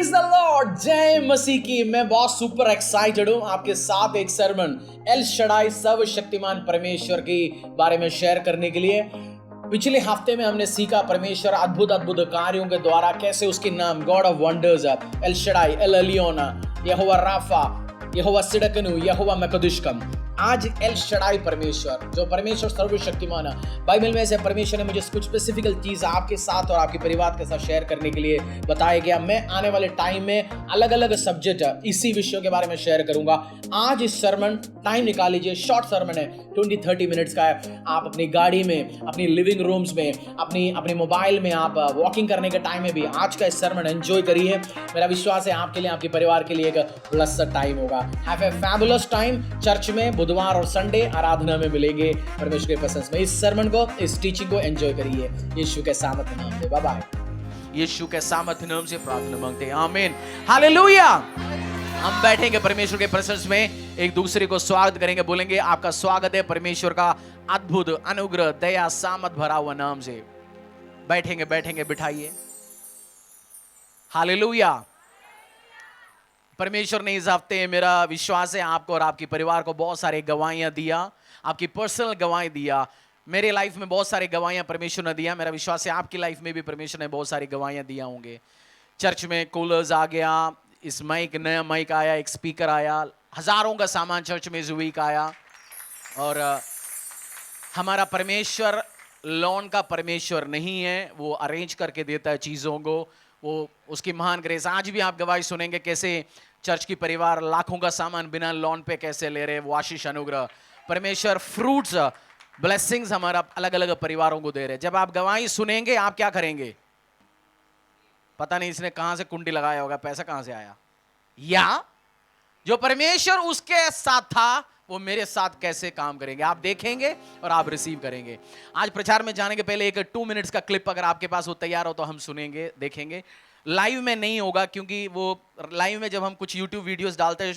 Praise the Lord, जय मसीह की। मैं बहुत सुपर एक्साइटेड हूं आपके साथ एक सरमन एल शडाई सर्वशक्तिमान परमेश्वर के बारे में शेयर करने के लिए। पिछले हफ्ते में हमने सीखा परमेश्वर अद्भुत अद्भुत कार्यों के द्वारा कैसे उसके नाम God of wonders, El Shaddai, El Elyon, Jehovah Rapha, Jehovah Tsidkenu, Jehovah Mekoddishkem. आज एल शडाई परमेश्वर, जो परमेश्वर सर्वशक्तिमान है, बाइबल में से परमेश्वर ने मुझे कुछ स्पेसिफिकल चीज आपके साथ और आपके परिवार के साथ शेयर करने के लिए बताया गया। मैं आने वाले टाइम में अलग अलग सब्जेक्ट इसी विषयों के बारे में शेयर करूंगा। आज इस सरमन टाइम निकाल लीजिए, शॉर्ट सरमन है, 20-30 मिनट्स का है। आप अपनी गाड़ी में, अपनी लिविंग रूम्स में, अपनी मोबाइल में, आप वॉकिंग करने के टाइम में भी आज का इस सरमन एंजॉय करिए। मेरा विश्वास है आपके लिए, आपके परिवार के लिए एक ब्लेस्ड टाइम होगा। Have a fabulous time. Church में बुधवार और संडे आराधना में मिलेंगे परमेश्वर के प्रेजेंस में। इस सरमन को, इस टीचिंग को एंजॉय करिए। यीशु के सामर्थ्य नाम से, बाय बाय। यीशु के सामर्थ्य नाम से प्रार्थना मांगते हैं, आमीन, हालेलुया। हम बैठेंगे परमेश्वर के प्रेजेंस में, एक दूसरे को स्वागत करेंगे, बोलेंगे आपका स्वागत है परमेश्वर का अद्भुत अनुग्रह, दया, सामर्थ भरा हुआ नाम से। बैठेंगे, बिठाइए। हालेलुया। परमेश्वर ने इस हफ्ते, मेरा विश्वास है, आपको और आपके परिवार को बहुत सारे गवाहियां दिया, आपकी पर्सनल गवाही दिया। मेरे लाइफ में बहुत सारे गवाहियां परमेश्वर ने दिया। मेरा विश्वास है आपकी लाइफ में भी परमेश्वर ने बहुत सारी गवाहियां दिया होंगे। चर्च में कूलर्स आ गया, इस माइक, नया माइक आया, एक स्पीकर आया, हजारों का सामान चर्च में इस वीक आया। और हमारा परमेश्वर लॉन का परमेश्वर नहीं है, वो अरेंज करके देता है चीज़ों को, वो उसकी महान ग्रेस। आज भी आप गवाही सुनेंगे कैसे चर्च की परिवार लाखों का सामान बिना लॉन पे कैसे ले रहे, वो आशीष, अनुग्रह, परमेश्वर फ्रूट्स, ब्लेसिंग्स हमारा अलग अलग परिवारों को दे रहे। जब आप गवाही सुनेंगे, आप क्या करेंगे? पता नहीं इसने कहां से कुंडी लगाया होगा, पैसा कहां से आया, या जो परमेश्वर उसके साथ था वो मेरे साथ कैसे काम करेंगे, आप देखेंगे और आप रिसीव करेंगे। आज प्रचार में जाने के पहले एक 2 मिनट्स का क्लिप अगर आपके पास वो तैयार हो तो हम सुनेंगे, देखेंगे। लाइव में नहीं होगा, क्योंकि वो लाइव में जब हम कुछ यूट्यूब वीडियोस डालते हैं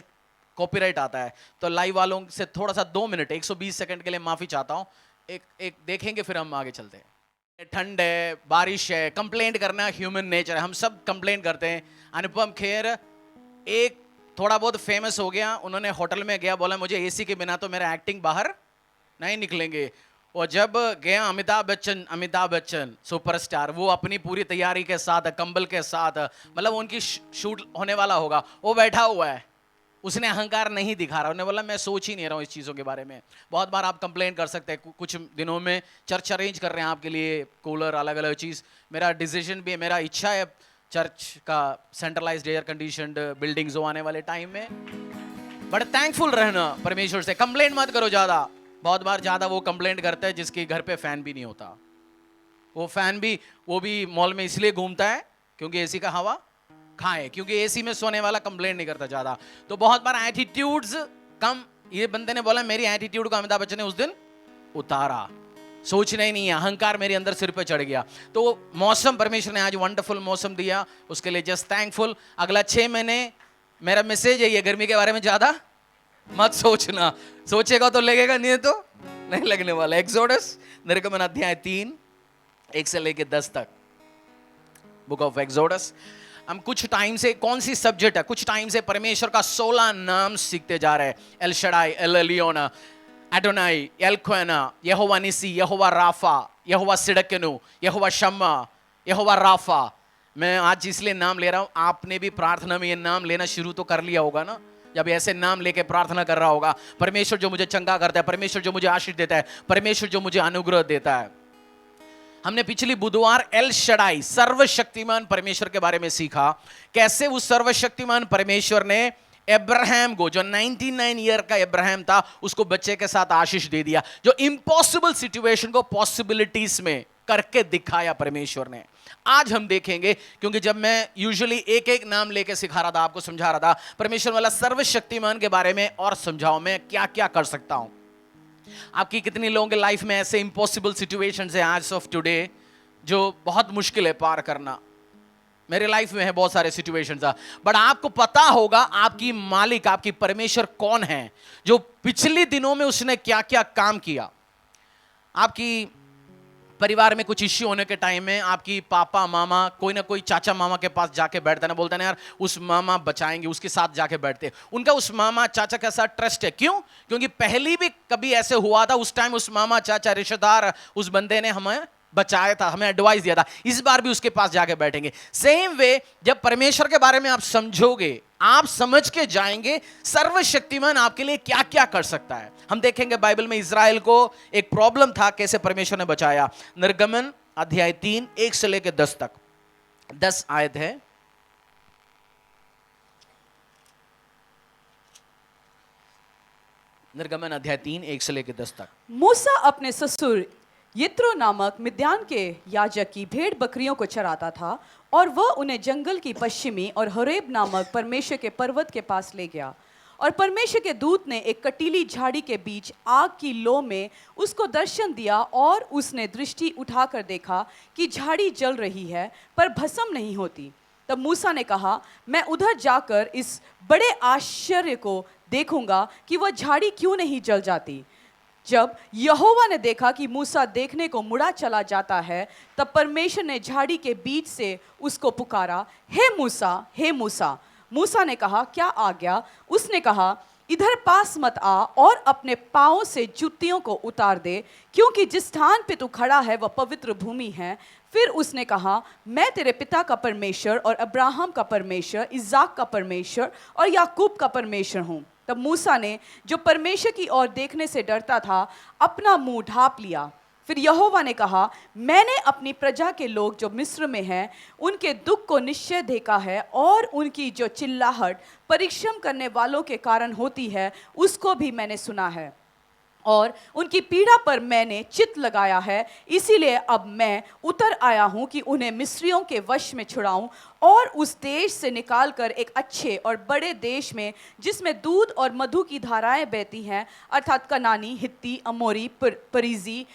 कॉपीराइट आता है, तो लाइव वालों से थोड़ा सा 2 मिनट 120 सेकंड के लिए माफी चाहता हूं। एक देखेंगे, फिर हम आगे चलते हैं। ठंड है, बारिश है, कंप्लेंट करना ह्यूमन नेचर है, हम सब कंप्लेंट करते हैं। अनुपम खेर एक थोड़ा बहुत फेमस हो गया, उन्होंने होटल में गया, बोला मुझे एसी के बिना तो मेरा एक्टिंग बाहर नहीं निकलेंगे। और जब गया अमिताभ बच्चन सुपरस्टार, वो अपनी पूरी तैयारी के साथ, कंबल के साथ, मतलब उनकी शूट होने वाला होगा, वो बैठा हुआ है, उसने अहंकार नहीं दिखा रहा, उन्होंने बोला मैं सोच ही नहीं रहा हूँ इस चीज़ों के बारे में। बहुत बार आप कंप्लेन कर सकते हैं। कुछ दिनों में चर्च अरेंज कर रहे हैं आपके लिए, कूलर, अलग अलग चीज़। मेरा डिसीजन भी, मेरा इच्छा है चर्च का सेंट्रलाइज्ड एयर कंडीशनड बिल्डिंग्स हो आने वाले टाइम में। बट थैंकफुल रहना परमेश्वर से, कंप्लेंट मत करो ज़्यादा। बहुत बार ज़्यादा वो कंप्लेंट करता है जिसके घर पे फैन भी नहीं होता। वो फैन भी, वो भी मॉल में इसलिए घूमता है क्योंकि एसी का हवा खाए, क्योंकि एसी में सोने वाला कंप्लेंट नहीं करता ज़्यादा। तो बहुत बार एटीट्यूड्स कम, ये बंदे ने बोला मेरी एटीट्यूड को अमिताभ बच्चन ने उस दिन उतारा, सोचना ही नहीं है, अहंकार मेरे अंदर सिर पे चढ़ गया। तो मौसम, परमेश्वर ने आज वंडरफुल मौसम दिया, उसके लिए जस्ट थैंकफुल। अगला 6 महीने मेरा मैसेज है, ये गर्मी के बारे में ज़्यादा मत सोचना, सोचेगा तो लगेगा, नहीं तो नहीं लगने वाला। एक्सोडस निर्गमन अध्याय 3 1 से लेके 10 तक, बुक ऑफ एक्सोडस। हम कुछ टाइम से, कौन सी सब्जेक्ट है, कुछ टाइम से परमेश्वर का 16 नाम सीखते जा रहे हैं। एल शडाई, एल एलियोना, एडोनाई, एलक्वेना, यहोवा निसी, यहोवा राफा, यहोवा सिडकनु, यहोवा शम्मा, यहोवा राफा। मैं आज इसलिए नाम ले रहा हूं, आपने भी प्रार्थना में ये नाम लेना शुरू तो कर लिया होगा ना, जब ऐसे नाम लेके प्रार्थना कर रहा होगा। परमेश्वर जो मुझे चंगा करता है, परमेश्वर जो मुझे आशीष देता है, परमेश्वर जो मुझे अनुग्रह देता है। हमने पिछली बुधवार एल शडाई सर्वशक्तिमान परमेश्वर के बारे में सीखा, कैसे उस सर्वशक्तिमान परमेश्वर ने अब्राहम को, जो 99 ईयर का अब्राहम था, उसको बच्चे के साथ आशीष दे दिया। जो इम्पॉसिबल सिचुएशन को पॉसिबिलिटीज में करके दिखाया परमेश्वर ने। आज हम देखेंगे, क्योंकि जब मैं यूजुअली एक एक नाम लेके सिखा रहा था, आपको समझा रहा था, परमेश्वर वाला सर्वशक्तिमान के बारे में और समझाओ मैं क्या क्या कर सकता हूं। आपकी कितनी लोगों के लाइफ में ऐसे इम्पॉसिबल सिचुएशंस है आज ऑफ टुडे जो बहुत मुश्किल है पार करना। मेरे लाइफ में है बहुत सारे सिचुएशंस, बट आपको पता होगा आपकी मालिक, आपकी परमेश्वर कौन है, जो पिछले दिनों में उसने क्या क्या काम किया। आपकी परिवार में कुछ इश्यू होने के टाइम में आपकी पापा मामा कोई ना कोई चाचा मामा के पास जाके बैठते ना, बोलते ना यार उस मामा बचाएंगे, उसके साथ जाके बैठते। उनका उस मामा चाचा के साथ ट्रस्ट है। क्यों? क्योंकि पहले भी कभी ऐसे हुआ था, उस टाइम उस मामा चाचा रिश्तेदार उस बंदे ने हमें बचाया था, हमें एडवाइस दिया था, इस बार भी उसके पास जाके बैठेंगे। सेम वे जब परमेश्वर के बारे में आप समझोगे, आप समझ के जाएंगे सर्वशक्तिमान आपके लिए क्या क्या कर सकता है। हम देखेंगे बाइबल में इज़राइल को एक प्रॉब्लम था, कैसे परमेश्वर ने बचाया। निर्गमन अध्याय 3 1 से लेकर 10 तक, 10 आयत है। निर्गमन अध्याय 3 1 से लेकर 10 तक। मूसा अपने ससुर यित्रो नामक मिद्यान के याजक की भेड़ बकरियों को चराता था, और वह उन्हें जंगल की पश्चिमी और होरेब नामक परमेश्वर के पर्वत के पास ले गया। और परमेश्वर के दूत ने एक कटीली झाड़ी के बीच आग की लो में उसको दर्शन दिया, और उसने दृष्टि उठाकर देखा कि झाड़ी जल रही है पर भस्म नहीं होती। तब मूसा ने कहा, मैं उधर जाकर इस बड़े आश्चर्य को देखूंगा कि वह झाड़ी क्यों नहीं जल जाती। जब यहोवा ने देखा कि मूसा देखने को मुड़ा चला जाता है, तब परमेश्वर ने झाड़ी के बीच से उसको पुकारा, हे मूसा, हे मूसा। मूसा ने कहा, क्या आज्ञा? उसने कहा, इधर पास मत आ और अपने पाँव से जूतियों को उतार दे, क्योंकि जिस स्थान पे तू खड़ा है वह पवित्र भूमि है। फिर उसने कहा, मैं तेरे पिता का परमेश्वर और अब्राहम का परमेश्वर, इज़ाक का परमेश्वर और याकूब का परमेश्वर हूँ। तब मूसा ने, जो परमेश्वर की ओर देखने से डरता था, अपना मुंह ढांप लिया। फिर यहोवा ने कहा, मैंने अपनी प्रजा के लोग जो मिस्र में हैं उनके दुख को निश्चय देखा है, और उनकी जो चिल्लाहट परिश्रम करने वालों के कारण होती है उसको भी मैंने सुना है, और उनकी पीड़ा पर मैंने चित्त लगाया है। इसीलिए अब मैं उतर आया हूँ कि उन्हें मिस्रियों के वश में छुड़ाऊँ और उस देश से निकालकर एक अच्छे और बड़े देश में, जिसमें दूध और मधु की धाराएं बहती हैं, अर्थात कनानी, हित्ती, अमोरी, परिजी,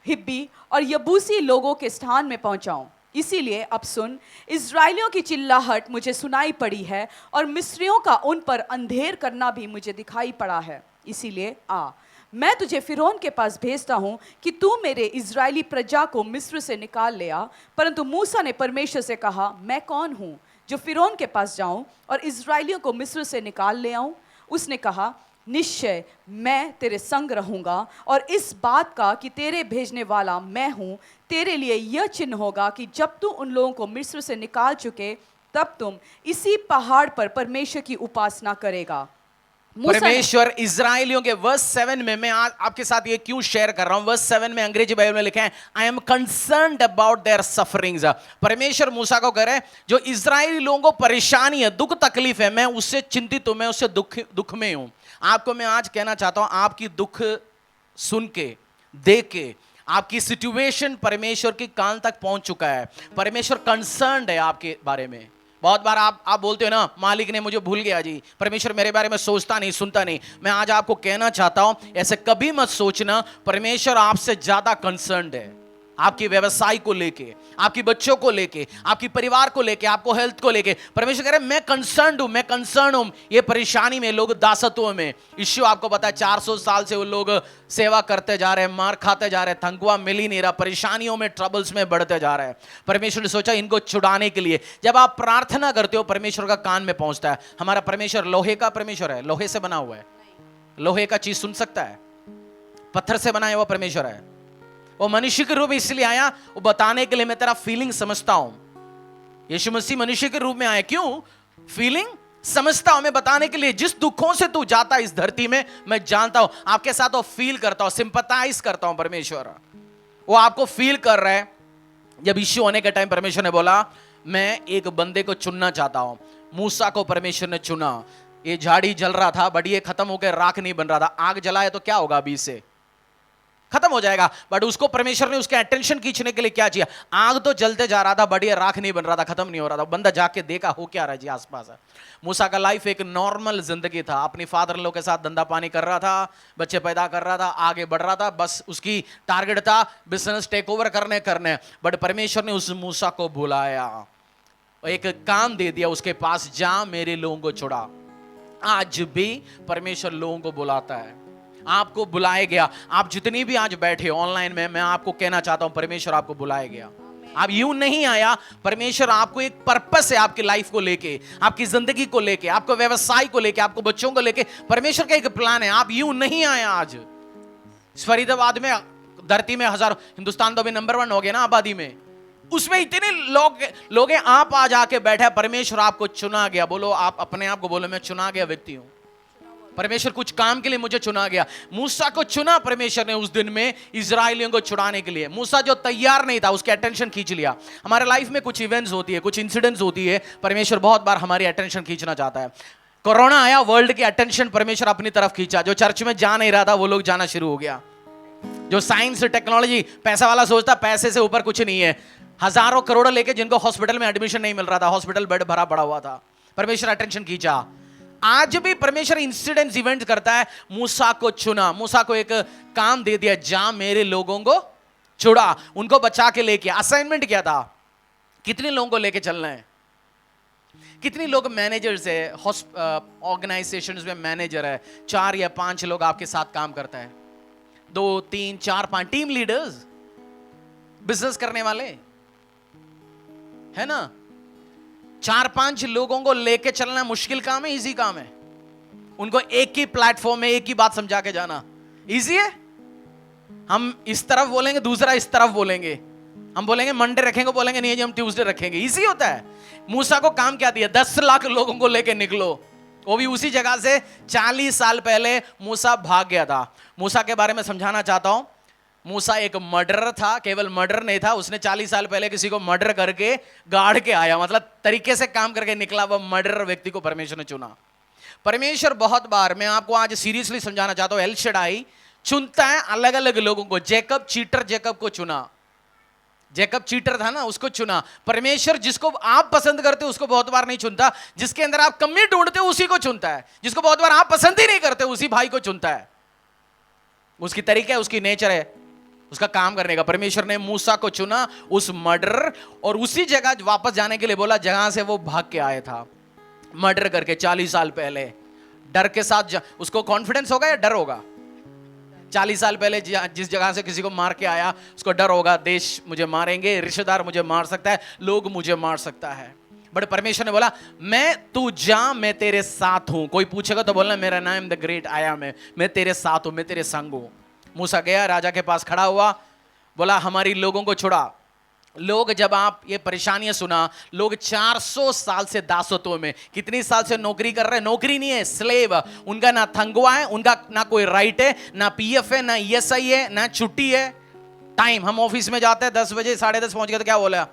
हिब्बी और यबूसी लोगों के स्थान में पहुँचाऊँ। इसीलिए अब सुन, इज़राइलियों की चिल्लाहट मुझे सुनाई पड़ी है, और मिस्रियों का उन पर अंधेर करना भी मुझे दिखाई पड़ा है। इसीलिए आ, मैं तुझे फिरौन के पास भेजता हूँ कि तू मेरे इज़राइली प्रजा को मिस्र से निकाल ले आ। परंतु मूसा ने परमेश्वर से कहा, मैं कौन हूँ जो फिरौन के पास जाऊँ और इज़राइलियों को मिस्र से निकाल ले आऊँ? उसने कहा, निश्चय मैं तेरे संग रहूँगा, और इस बात का कि तेरे भेजने वाला मैं हूँ तेरे लिए यह चिन्ह होगा कि जब तू उन लोगों को मिस्र से निकाल चुके, तब तुम इसी पहाड़ पर परमेश्वर की उपासना करेगा। परमेश्वर इज़राइलियों के वर्स 7 में, मैं आज आपके साथ ये क्यों शेयर कर रहा हूं, वर्स 7 में अंग्रेजी बाइबल में लिखा है, I am concerned about their sufferings. परमेश्वर मूसा को कह रहे हैं, जो इज़राइली लोगों को परेशानी है, दुख तकलीफ है, मैं उससे चिंतित हूं, मैं उससे दुख में हूं। आपको मैं आज कहना चाहता हूं, आपकी दुख सुन के, देख के, आपकी सिचुएशन परमेश्वर की कान तक पहुंच चुका है। परमेश्वर कंसर्न्ड है आपके बारे में। बहुत बार आप बोलते हो ना, मालिक ने मुझे भूल गया जी, परमेश्वर मेरे बारे में सोचता नहीं, सुनता नहीं। मैं आज आपको कहना चाहता हूं, ऐसे कभी मत सोचना, परमेश्वर आपसे ज्यादा कंसर्न्ड है। आपके व्यवसाय को लेके, आपकी बच्चों को लेके, आपकी परिवार को लेके, आपको हेल्थ को लेके परमेश्वर कह रहे हैं, मैं कंसर्न्ड हूं, मैं कंसर्न हूं। ये परेशानी में लोग दासत्व में, इश्यू आपको पता है 400 साल से वो लोग सेवा करते जा रहे हैं, मार खाते जा रहे हैं, तनख्वाह मिल ही नहीं रहा, परेशानियों में, ट्रबल्स में बढ़ते जा रहे हैं। परमेश्वर ने सोचा इनको छुड़ाने के लिए, जब आप प्रार्थना करते हो परमेश्वर का कान में पहुंचता है। हमारा परमेश्वर लोहे का परमेश्वर है, लोहे से बना हुआ है, लोहे का चीज सुन सकता है, पत्थर से बनाया हुआ परमेश्वर है। वो मनुष्य के रूप में इसलिए आया, वो बताने के लिए मैं तेरा फीलिंग समझता हूं। यीशु मसीह मनुष्य के रूप में आया, क्यों? फीलिंग समझता हूं मैं, बताने के लिए जिस दुखों से तू जाता इस धरती में, मैं जानता हूं, आपके साथ वो फील करता हूं, सिंपैथाइज करता हूं। परमेश्वर वो आपको फील कर रहा है। जब इश्यू होने के टाइम परमेश्वर ने बोला, मैं एक बंदे को चुनना चाहता हूं। मूसा को परमेश्वर ने चुना। ये झाड़ी जल रहा था, बट ये खत्म होकर राख नहीं बन रहा था। आग जलाए तो क्या होगा, अभी से खत्म हो जाएगा, बट उसको परमेश्वर ने उसके अटेंशन खींचने के लिए क्या किया, आग तो जलते जा रहा था, बट ये राख नहीं बन रहा था, खत्म नहीं हो रहा था। बंदा जाके देखा हो क्या रहा है जी आसपास। मूसा का लाइफ एक नॉर्मल जिंदगी था, अपनी फादर लो के साथ धंधा पानी कर रहा था, बच्चे पैदा कर रहा था, आगे बढ़ रहा था, बस उसकी टारगेट था बिजनेस टेक ओवर करने। बट परमेश्वर ने उस मूसा को बुलाया, एक काम दे दिया उसके पास, जा मेरे लोगों को छुड़ा। आज भी परमेश्वर लोगों को बुलाता है। आपको बुलाया गया। आप जितनी भी आज बैठे ऑनलाइन में, मैं आपको कहना चाहता हूं परमेश्वर आपको बुलाया गया। आप यूं नहीं आया, परमेश्वर आपको एक पर्पस है आपकी लाइफ को लेके, आपकी जिंदगी को लेके, आपको व्यवसाय को लेके, आपको बच्चों को लेके परमेश्वर का एक प्लान है। आप यूं नहीं आया आज। फरीदाबाद में, धरती में हजारों, हिंदुस्तान तो अभी नंबर 1 हो गया ना आबादी में, उसमें इतने लोग हैं, आप आज आके बैठे, परमेश्वर आपको चुना गया। बोलो, आप अपने आप को बोलो, मैं चुना गया व्यक्ति हूं। परमेश्वर कुछ काम के लिए मुझे चुना गया। मूसा को चुना परमेश्वर ने उस दिन में इजरायलियों को छुड़ाने के लिए। मूसा जो तैयार नहीं था, उसके अटेंशन खींच लिया। हमारे लाइफ में कुछ इवेंट्स होती है, कुछ इंसिडेंट्स होती है, परमेश्वर बहुत बार हमारी अटेंशन खींचना चाहता है। कोरोना आया, वर्ल्ड की अटेंशन परमेश्वर अपनी तरफ खींचा। जो चर्च में जा नहीं रहा था वो लोग जाना शुरू हो गया। जो साइंस टेक्नोलॉजी, पैसा वाला सोचता पैसे से ऊपर कुछ नहीं है, हजारों करोड़ों लेके जिनको हॉस्पिटल में एडमिशन नहीं मिल रहा था, हॉस्पिटल बेड भरा पड़ा हुआ था, परमेश्वर अटेंशन खींचा। आज भी परमेश्वर इंसिडेंट्स इवेंट करता है। मूसा को चुना, मूसा को एक काम दे दिया, जा मेरे लोगों को छुड़ा, उनको बचा के लेके। असाइनमेंट क्या था? कितने लोगों को लेके चलना है? कितने लोग मैनेजर्स है, ऑर्गेनाइजेशंस में मैनेजर है, 4 या 5 लोग आपके साथ काम करता है, 2, 3, 4, 5 टीम लीडर्स, बिजनेस करने वाले, है ना? 4-5 लोगों को लेके चलना मुश्किल काम है, इजी काम है? उनको एक ही प्लेटफॉर्म में एक ही बात समझा के जाना इजी है? हम इस तरफ बोलेंगे, दूसरा इस तरफ बोलेंगे, हम बोलेंगे मंडे रखेंगे, बोलेंगे नहीं जी हम ट्यूसडे रखेंगे। इजी होता है? मूसा को काम क्या दिया? 10 लाख लोगों को लेके निकलो, वो भी उसी जगह से। 40 साल पहले मूसा भाग गया था। मूसा के बारे में समझाना चाहता हूं। मूसा एक मर्डरर था, केवल मर्डर नहीं था, उसने 40 साल पहले किसी को मर्डर करके गाड़ के आया, मतलब तरीके से काम करके निकला। वह मर्डरर व्यक्ति को परमेश्वर ने चुना। परमेश्वर बहुत बार, मैं आपको आज सीरियसली समझाना चाहता हूं, एल शडाई चुनता है अलग अलग लोगों को। जेकब चीटर, जेकब को चुना। जेकब चीटर था ना, उसको चुना। परमेश्वर जिसको आप पसंद करते हो उसको बहुत बार नहीं चुनता, जिसके अंदर आप कमी ढूंढते हो उसी को चुनता है। जिसको बहुत बार आप पसंद ही नहीं करते उसी भाई को चुनता है। उसकी तरीका है, उसकी नेचर है, उसका काम करने का। परमेश्वर ने मूसा को चुना, उस मर्डर, और उसी जगह वापस जाने के लिए बोला जहां से वो भाग के आया था, मर्डर करके 40 साल पहले। डर के साथ उसको कॉन्फिडेंस होगा या डर होगा? 40 साल पहले जिस जगह से किसी को मार के आया, उसको डर होगा, देश मुझे मारेंगे, रिश्तेदार मुझे मार सकता है, लोग मुझे मार सकता है। बट परमेश्वर ने बोला तू जा, मैं तेरे साथ हूं। कोई पूछेगा तो बोलना मेरा नाम द ग्रेट आई एम है, मैं तेरे साथ हूं, मैं तेरे संग हूं। मूसा गया, राजा के पास खड़ा हुआ, बोला हमारी लोगों को छुड़ा। लोग, जब आप ये परेशानियां सुना, लोग 400 साल से दासत्व में, कितनी साल से नौकरी कर रहे हैं? नौकरी नहीं है, स्लेव। उनका ना तंगवा है, उनका ना कोई राइट है, ना पीएफ है, ना ईएसआई है, ना छुट्टी है। टाइम, हम ऑफिस में जाते हैं 10 बजे, 10:30 पहुंच गए तो क्या बोला?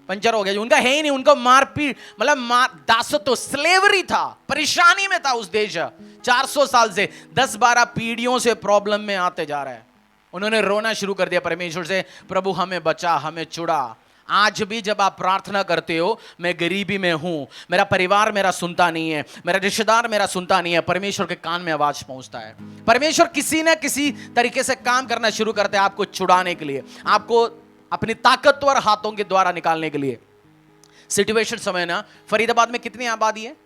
पंचर हो गया। उनका है ही नहीं, उनको मारपीट, मतलब दासत्व, स्लेवरी था, परेशानी में था उस देश 400 साल से। 10-12 पीढ़ियों से प्रॉब्लम में आते जा रहा है। उन्होंने रोना शुरू कर दिया परमेश्वर से, प्रभु हमें बचा, हमें छुड़ा। आज भी जब आप प्रार्थना करते हो, मैं गरीबी में हूं, मेरा परिवार मेरा सुनता नहीं है, मेरा रिश्तेदार मेरा सुनता नहीं है, परमेश्वर के कान में आवाज पहुंचता है। परमेश्वर किसी ना किसी तरीके से काम करना शुरू करते हैं आपको छुड़ाने के लिए, आपको अपनी ताकतवर हाथों के द्वारा निकालने के लिए। सिचुएशन समय ना, फरीदाबाद में कितनी आबादी है?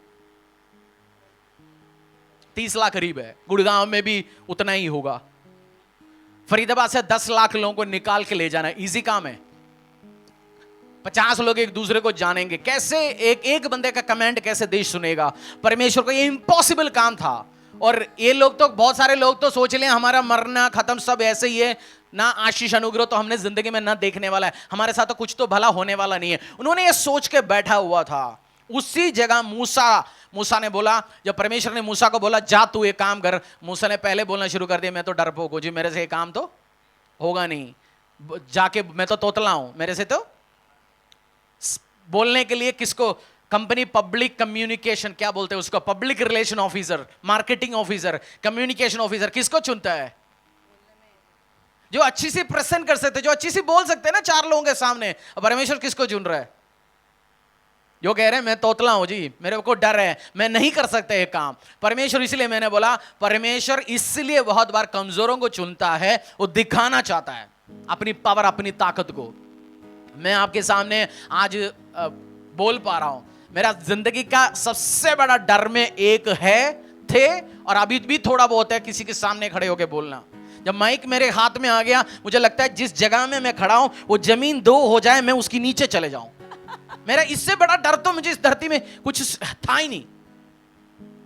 30 लाख करीब है। गुड़गांव में भी उतना ही होगा। फरीदाबाद से 10 लाख लोगों को निकाल के ले जाना इजी काम है? 50 लोग एक दूसरे को जानेंगे कैसे? एक बंदे का कमेंट कैसे देश सुनेगा? परमेश्वर को ये इम्पॉसिबल काम था। और ये लोग तो, बहुत सारे लोग तो सोच लें हमारा मरना खत्म, सब ऐसे ही है, ना आशीष अनुग्रह तो हमने जिंदगी में ना देखने वाला है, हमारे साथ तो कुछ तो भला होने वाला नहीं है। उन्होंने ये सोच के बैठा हुआ था। उसी जगह मूसा ने बोला, जब परमेश्वर ने मूसा को बोला जा तू ये काम कर, मूसा ने पहले बोलना शुरू कर दिया मैं तो डरपोक हूं जी, मेरे से ये काम तो होगा नहीं, जाके मैं तो तोतला हूं, मेरे से तो। बोलने के लिए किसको? कंपनी पब्लिक कम्युनिकेशन, क्या बोलते हैं उसको, public relation officer, marketing officer, communication officer, किसको चुनता है? जो अच्छी सी प्रेजेंट कर सकते, जो अच्छी सी बोल सकते हैं ना 4 लोगों के सामने। परमेश्वर किसको चुन रहा है? जो कह रहे हैं मैं तोतला हूं जी, मेरे को डर है, मैं नहीं कर सकता ये काम। परमेश्वर, इसलिए मैंने बोला परमेश्वर इसलिए बहुत बार कमजोरों को चुनता है, वो दिखाना चाहता है अपनी पावर, अपनी ताकत को। मैं आपके सामने आज बोल पा रहा हूं, मेरा जिंदगी का सबसे बड़ा डर में एक है थे और अभी भी थोड़ा बहुत है किसी के सामने खड़े होकर बोलना। जब माइक मेरे हाथ में आ गया, मुझे लगता है जिस जगह में मैं खड़ा हूं वो जमीन दो हो जाए, मैं उसकी नीचे चले जाऊं। मेरा इससे बड़ा डर तो मुझे इस धरती में कुछ था ही नहीं।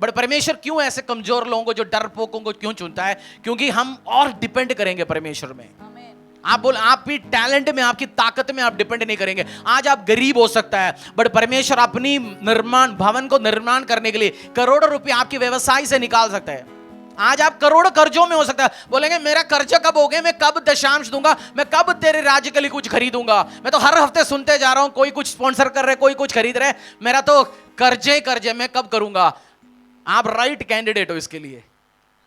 बट परमेश्वर क्यों ऐसे कमजोर लोगों को, जो डरपोकों को क्यों चुनता है? क्योंकि हम और डिपेंड करेंगे परमेश्वर में। आप भी टैलेंट में, आपकी ताकत में आप डिपेंड नहीं करेंगे। आज आप गरीब हो सकता है, बट परमेश्वर अपनी भवन को निर्माण करने के लिए करोड़ों रुपए आपके व्यवसाय से निकाल सकता है। आज आप करोड़ों कर्जों में हो सकता है, बोलेंगे मेरा कर्जा कब हो गया, मैं कब दशांश दूंगा, मैं कब तेरे राज्य के लिए कुछ खरीदूंगा। मैं तो हर हफ्ते सुनते जा रहा हूं, कोई कुछ स्पॉन्सर कर रहे, कोई कुछ खरीद रहे, मेरा तो कर्जे, मैं कब करूंगा। आप राइट कैंडिडेट हो इसके लिए,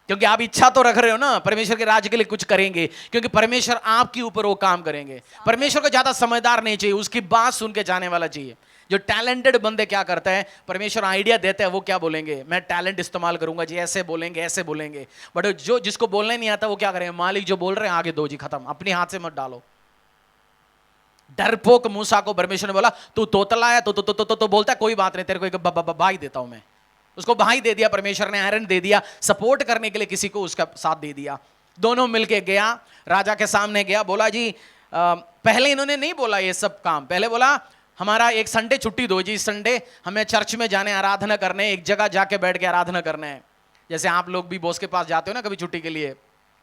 क्योंकि आप इच्छा तो रख रहे हो ना परमेश्वर के राज्य के लिए कुछ करेंगे, क्योंकि परमेश्वर आपके ऊपर वो काम करेंगे। परमेश्वर को ज्यादा समझदार नहीं चाहिए, उसकी बात सुन के जाने वाला चाहिए। जो टैलेंटेड बंदे क्या करते हैं, परमेश्वर आइडिया देते हैं, वो क्या बोलेंगे, मैं टैलेंट इस्तेमाल करूंगा जी, ऐसे बोलेंगे। बट जो जिसको बोलना नहीं आता वो क्या करेंगे, मालिक जो बोल रहे हैं आगे दो जी, खत्म, अपने हाथ से मत डालो। डरपोक मूसा को परमेश्वर ने बोला तू तोतला है, तो बोलता है कोई बात नहीं, तेरे को एक भाई देता हूं मैं। उसको भाई दे दिया परमेश्वर ने, आयरन दे दिया, सपोर्ट करने के लिए किसी को उसका साथ दे दिया। दोनों मिलके गया, राजा के सामने गया, बोला जी पहले इन्होंने नहीं बोला ये सब काम, पहले बोला हमारा एक संडे छुट्टी दो जी, इस संडे हमें चर्च में जाने, आराधना करने, एक जगह जाके बैठ के आराधना करना है। जैसे आप लोग भी बॉस के पास जाते हो ना कभी छुट्टी के लिए,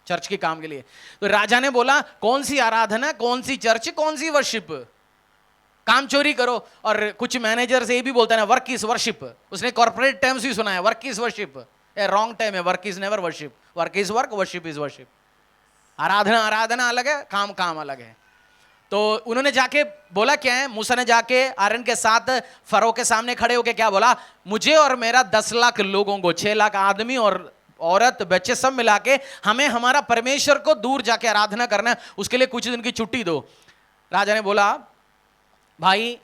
चर्च के काम के लिए। तो राजा ने बोला कौन सी आराधना, कौन सी चर्च, कौन सी वर्शिप, काम चोरी करो। और कुछ मैनेजर से ये भी बोलता है ना, वर्क इज वर्शिप। उसने कॉर्पोरेट टर्म्स भी सुना है, work is worship, wrong time है, work is never worship, work is work, worship is worship. आराधना अलग है, काम अलग है। तो उन्होंने जाके बोला क्या है, मूसा ने जाके आयरन के साथ फरो के सामने खड़े होके क्या बोला, मुझे और मेरा 10 लाख लोगों को, 6 लाख आदमी और औरत बच्चे सब मिला के हमें हमारा परमेश्वर को दूर जाके आराधना करना है, उसके लिए कुछ दिन की छुट्टी दो। राजा ने बोला भाई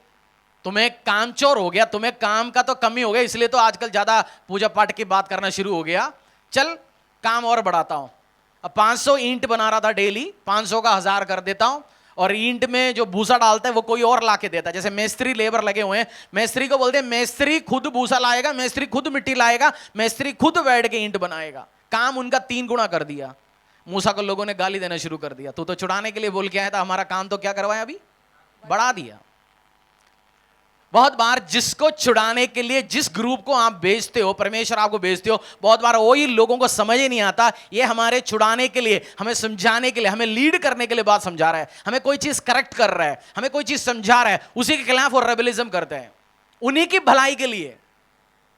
तुम्हें कामचोर हो गया, तुम्हें काम का तो कमी हो गया, इसलिए तो आजकल ज्यादा पूजा पाठ की बात करना शुरू हो गया, चल काम और बढ़ाता हूं। अब 500 ईंट बना रहा था डेली, 500 का 1000 कर देता हूं, और ईंट में जो भूसा डालता है वो कोई और लाके देता है। जैसे मेस्त्री लेबर लगे हुए हैं, मेस्त्री को बोलते हैं मेस्त्री खुद भूसा लाएगा, मेस्त्री खुद मिट्टी लाएगा, मेस्त्री खुद बैठ के ईंट बनाएगा। काम उनका 3 गुना कर दिया। मूसा को लोगों ने गाली देना शुरू कर दिया, तू तो छुड़ाने के लिए बोल के आया था, हमारा काम तो क्या करवाया, अभी बढ़ा दिया। बहुत बार जिसको छुड़ाने के लिए, जिस ग्रुप को आप भेजते हो, परमेश्वर आपको भेजते हो, बहुत बार वही लोगों को समझ ही नहीं आता, ये हमारे छुड़ाने के लिए, हमें समझाने के लिए, हमें लीड करने के लिए बात समझा रहा है, हमें कोई चीज करेक्ट कर रहा है, हमें कोई चीज समझा रहा है, उसी के खिलाफ वो रेबलिज्म करते हैं, उन्हीं की भलाई के लिए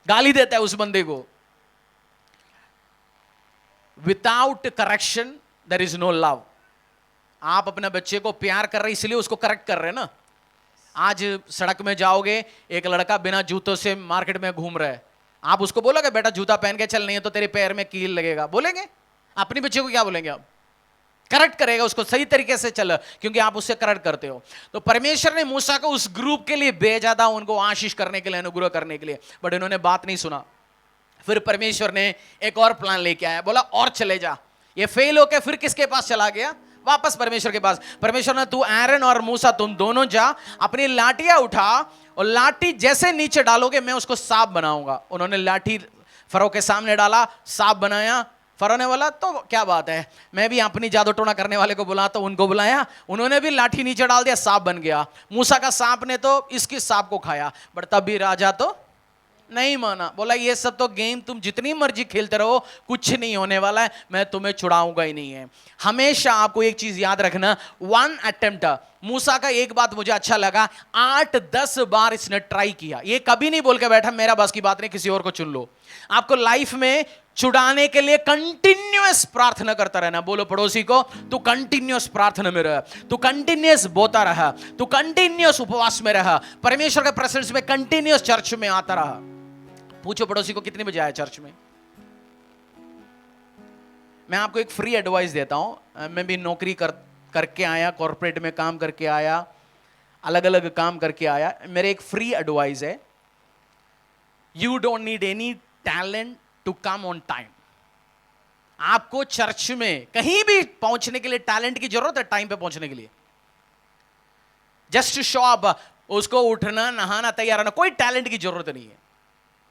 गाली देता है उस बंदे को। Without correction there is no love. आप अपने बच्चे को प्यार कर रहे इसलिए उसको करेक्ट कर रहे हैं ना। आज सड़क में जाओगे, एक लड़का बिना जूतों से मार्केट में घूम रहा है, आप उसको बोलोगे बेटा जूता पहन के चल, नहीं है तो तेरे पैर में कील लगेगा, बोलेंगे? अपने बच्चे को क्या बोलेंगे आप? करेक्ट करेगा उसको, सही तरीके से चल, क्योंकि आप उससे करेक्ट करते हो। तो परमेश्वर ने मूसा को उस ग्रुप के लिए भेजा था, उनको आशीष करने के लिए, अनुग्रह करने के लिए, बट इन्होंने बात नहीं सुना। फिर परमेश्वर ने एक और प्लान लेके आया, बोला और चले जा। ये फेल होके फिर किसके पास चला गया? वापस परमेश्वर के पास। परमेश्वर ने, तू आयरन और मूसा तुम दोनों जा, अपनी लाठियां उठा, और लाठी जैसे नीचे डालोगे मैं उसको सांप बनाऊंगा। उन्होंने लाठी फरो के सामने डाला, सांप बनाया। फरो ने बोला तो क्या बात है, मैं भी अपनी जादू टोना करने वाले को बुलाता हूं। उनको बुलाया, उन्होंने भी लाठी नीचे डाल दिया, सांप बन गया। मूसा का सांप ने तो इसकी सांप को खाया, बट तब भी राजा तो नहीं माना, बोला ये सब तो गेम तुम जितनी मर्जी खेलते रहो, कुछ नहीं होने वाला है, मैं तुम्हें छुड़ाऊंगा ही नहीं है। हमेशा आपको एक चीज याद रखना, 1 अटेम्प्ट। मूसा का एक बात मुझे अच्छा लगा, 8-10 बार इसने ट्राई किया। ये कभी नहीं बोल के बैठा मेरा बस की बात नहीं, किसी और को चुन लो। आपको लाइफ में छुड़ाने के लिए कंटिन्यूअस प्रार्थना करता रहना। बोलो पड़ोसी को, तू कंटिन्यूअस प्रार्थना में रह, तू कंटिन्यूअस बोता रहा, तू कंटिन्यूअस उपवास में रहा, परमेश्वर के प्रेजेंस में कंटिन्यूअस चर्च में आता रहा। पूछो पड़ोसी को कितने बजे आया चर्च में। मैं आपको एक फ्री एडवाइस देता हूं, मैं भी नौकरी करके आया, कॉर्पोरेट में काम करके आया, अलग अलग काम करके आया। मेरे एक फ्री एडवाइस है, you don't need any talent to come on time. आपको चर्च में कहीं भी पहुंचने के लिए टैलेंट की जरूरत है, टाइम पे पहुंचने के लिए। जस्ट शो अप, उसको उठना, नहाना, तैयार होना, कोई टैलेंट की जरूरत नहीं है।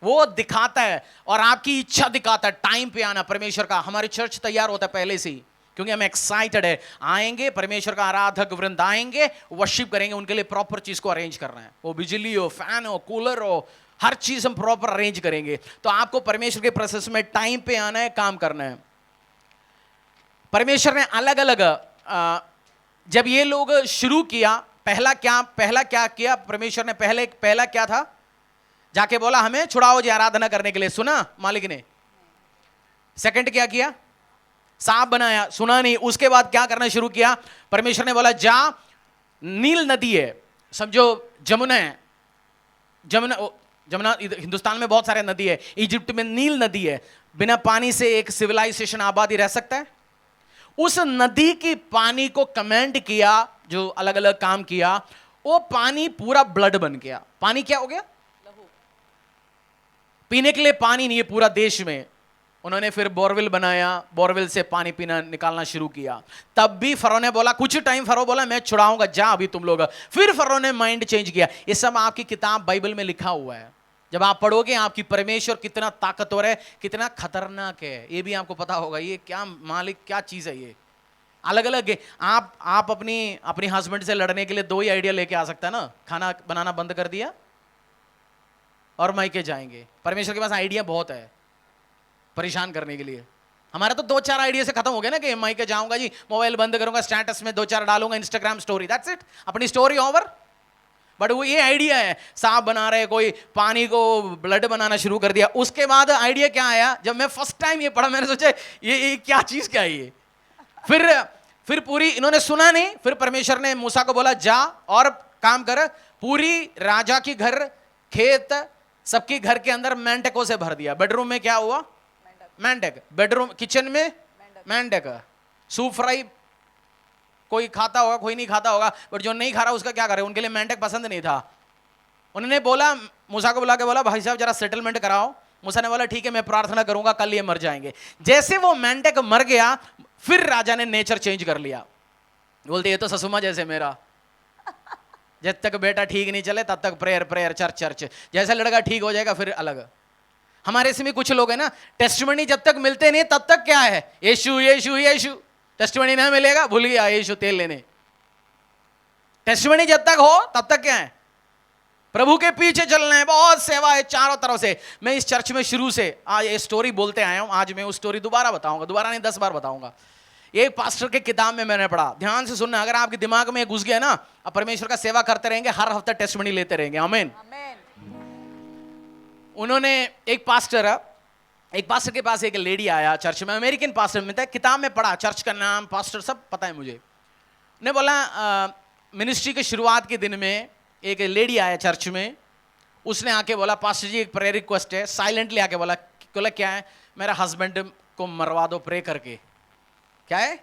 वो दिखाता है और आपकी इच्छा दिखाता है टाइम पे आना परमेश्वर का। हमारी चर्च तैयार होता है पहले से ही, क्योंकि हम एक्साइटेड है, आएंगे परमेश्वर का आराधक वृंद आएंगे, वर्शिप करेंगे, उनके लिए प्रॉपर चीज को अरेंज करना है। वो बिजली हो, फैन हो, कूलर हो, हर चीज हम प्रॉपर अरेंज करेंगे। तो आपको परमेश्वर के प्रोसेस में टाइम पे आना है, काम करना है। परमेश्वर ने अलग अलग जब ये लोग शुरू किया, पहला क्या किया परमेश्वर ने? पहला क्या था? जाके बोला हमें छुड़ाओ जी आराधना करने के लिए, सुना मालिक ने। सेकंड क्या किया? सांप बनाया, सुना नहीं। उसके बाद क्या करना शुरू किया? परमेश्वर ने बोला जा, नील नदी है, समझो जमुना है, जमुना हिंदुस्तान में बहुत सारे नदी है, इजिप्ट में नील नदी है। बिना पानी से एक सिविलाइजेशन आबादी रह सकता है? उस नदी की पानी को कमांड किया, जो अलग अलग काम किया, वो पानी पूरा ब्लड बन गया। पानी क्या हो गया? पीने के लिए पानी नहीं है पूरा देश में। उन्होंने फिर बोरवेल बनाया, बोरवेल से पानी पीना निकालना शुरू किया। तब भी फरो ने बोला, कुछ टाइम फरो बोला मैं छुड़ाऊंगा, जा अभी तुम लोग। फिर फरो ने माइंड चेंज किया। ये सब आपकी किताब बाइबल में लिखा हुआ है। जब आप पढ़ोगे आपकी परमेश्वर कितना ताकतवर है, कितना खतरनाक है, ये भी आपको पता होगा। ये क्या मालिक, क्या चीज है ये। अलग अलग है। आप अपनी हस्बैंड से लड़ने के लिए दो ही आइडिया लेके आ सकता है ना। खाना बनाना बंद कर दिया और मायके जाएंगे। परमेश्वर के पास आइडिया बहुत है परेशान करने के लिए। हमारा तो 2-4 आइडिया से खत्म हो गया ना कि मायके जाऊंगा जी, मोबाइल बंद करूंगा, स्टेटस में 2-4 डालूंगा, इंस्टाग्राम स्टोरी, दैट्स इट, अपनी स्टोरी ओवर। बट वो ये आइडिया है, सांप बना रहे, कोई पानी को ब्लड बनाना शुरू कर दिया। उसके बाद आइडिया क्या आया? जब मैं फर्स्ट टाइम ये पढ़ा, मैंने सोचा ये क्या चीज क्या है ये। फिर पूरी इन्होंने सुना नहीं। फिर परमेश्वर ने मूसा को बोला जा और काम कर, पूरी राजा की घर, खेत, सबकी घर के अंदर मेंढकों से भर दिया। बेडरूम में क्या हुआ? मेंढक। बेडरूम, किचन में मेंढक। सूप फ्राई कोई खाता होगा, कोई नहीं खाता होगा, बट जो नहीं खा रहा उसका क्या करे? उनके लिए मेंढक पसंद नहीं था। उन्होंने बोला, मूसा को बुला के बोला भाई साहब जरा सेटलमेंट कराओ। मूसा ने बोला ठीक है मैं प्रार्थना करूंगा, कल ये मर जाएंगे। जैसे वो मेंढक मर गया, फिर राजा ने नेचर चेंज कर लिया। बोलते ये तो ससुमा जैसे मेरा, जब तक बेटा ठीक नहीं चले तब तक प्रेयर प्रेयर, चर्च चर्च, जैसे लड़का ठीक हो जाएगा फिर अलग। हमारे इसमें कुछ लोग हैं ना, टेस्टिमनी जब तक मिलते नहीं तब तक क्या है? यीशु यीशु यीशु। टेस्टिमनी ना मिलेगा, भूल गया यीशु तेल लेने। टेस्टिमनी जब तक हो तब तक क्या है? प्रभु के पीछे चलना है। बहुत सेवा है चारों तरफ से। मैं इस चर्च में शुरू से आज ये स्टोरी बोलते आया हूं। आज मैं उस स्टोरी दोबारा बताऊंगा, दोबारा नहीं 10 बार बताऊंगा। एक पास्टर के किताब में मैंने पढ़ा, ध्यान से सुनना। अगर आपके दिमाग में घुस गया ना, अब परमेश्वर का सेवा करते रहेंगे, हर हफ्ते टेस्टिमनी लेते रहेंगे। आमीन। उन्होंने एक पास्टर के पास एक लेडी आया चर्च में, अमेरिकन पास्टर में था, किताब में पढ़ा, चर्च का नाम, पास्टर सब पता है मुझे। ने बोला मिनिस्ट्री के शुरुआत के दिन में एक लेडी आया चर्च में। उसने आके बोला पास्टर जी एक प्रेयर रिक्वेस्ट है। साइलेंटली आके बोला क्या है? मेरा हस्बैंड को मरवा दो प्रे करके। क्या है?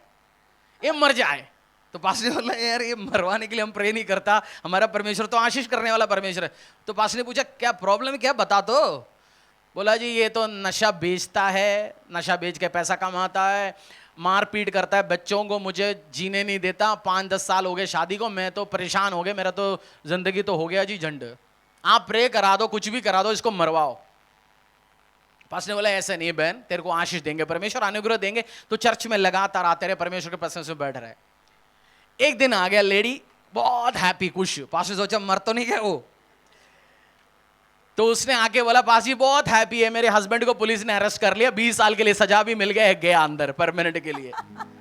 ये मर जाए। तो पास्टर ने बोला यार ये मरवाने के लिए हम प्रे नहीं करता, हमारा परमेश्वर तो आशीष करने वाला परमेश्वर है। तो पास्टर ने पूछा क्या प्रॉब्लम है, क्या बता दो। बोला जी ये तो नशा बेचता है, नशा बेच के पैसा कमाता है, मारपीट करता है बच्चों को, मुझे जीने नहीं देता। 5-10 साल हो गए शादी को, मैं तो परेशान हो गया, मेरा तो जिंदगी तो हो गया जी झंड। आप प्रे करा दो, कुछ भी करा दो, इसको मरवाओ। पास्टर ने बोला ऐसा नहीं बहन, तेरे को आशीष देंगे, परमेश्वर अनुग्रह देंगे, तो चर्च में लगातार आते रहे, परमेश्वर के प्रेजेंस में बैठ रहे। एक दिन आ गया, लेडी बहुत हैप्पी, खुश। पास्टर सोचा मर तो नहीं गया वो। तो उसने आके बोला पास जी बहुत हैप्पी है, मेरे हस्बैंड को पुलिस ने अरेस्ट कर लिया, 20 साल के लिए सजा भी मिल गया, गया अंदर परमानेंट के लिए।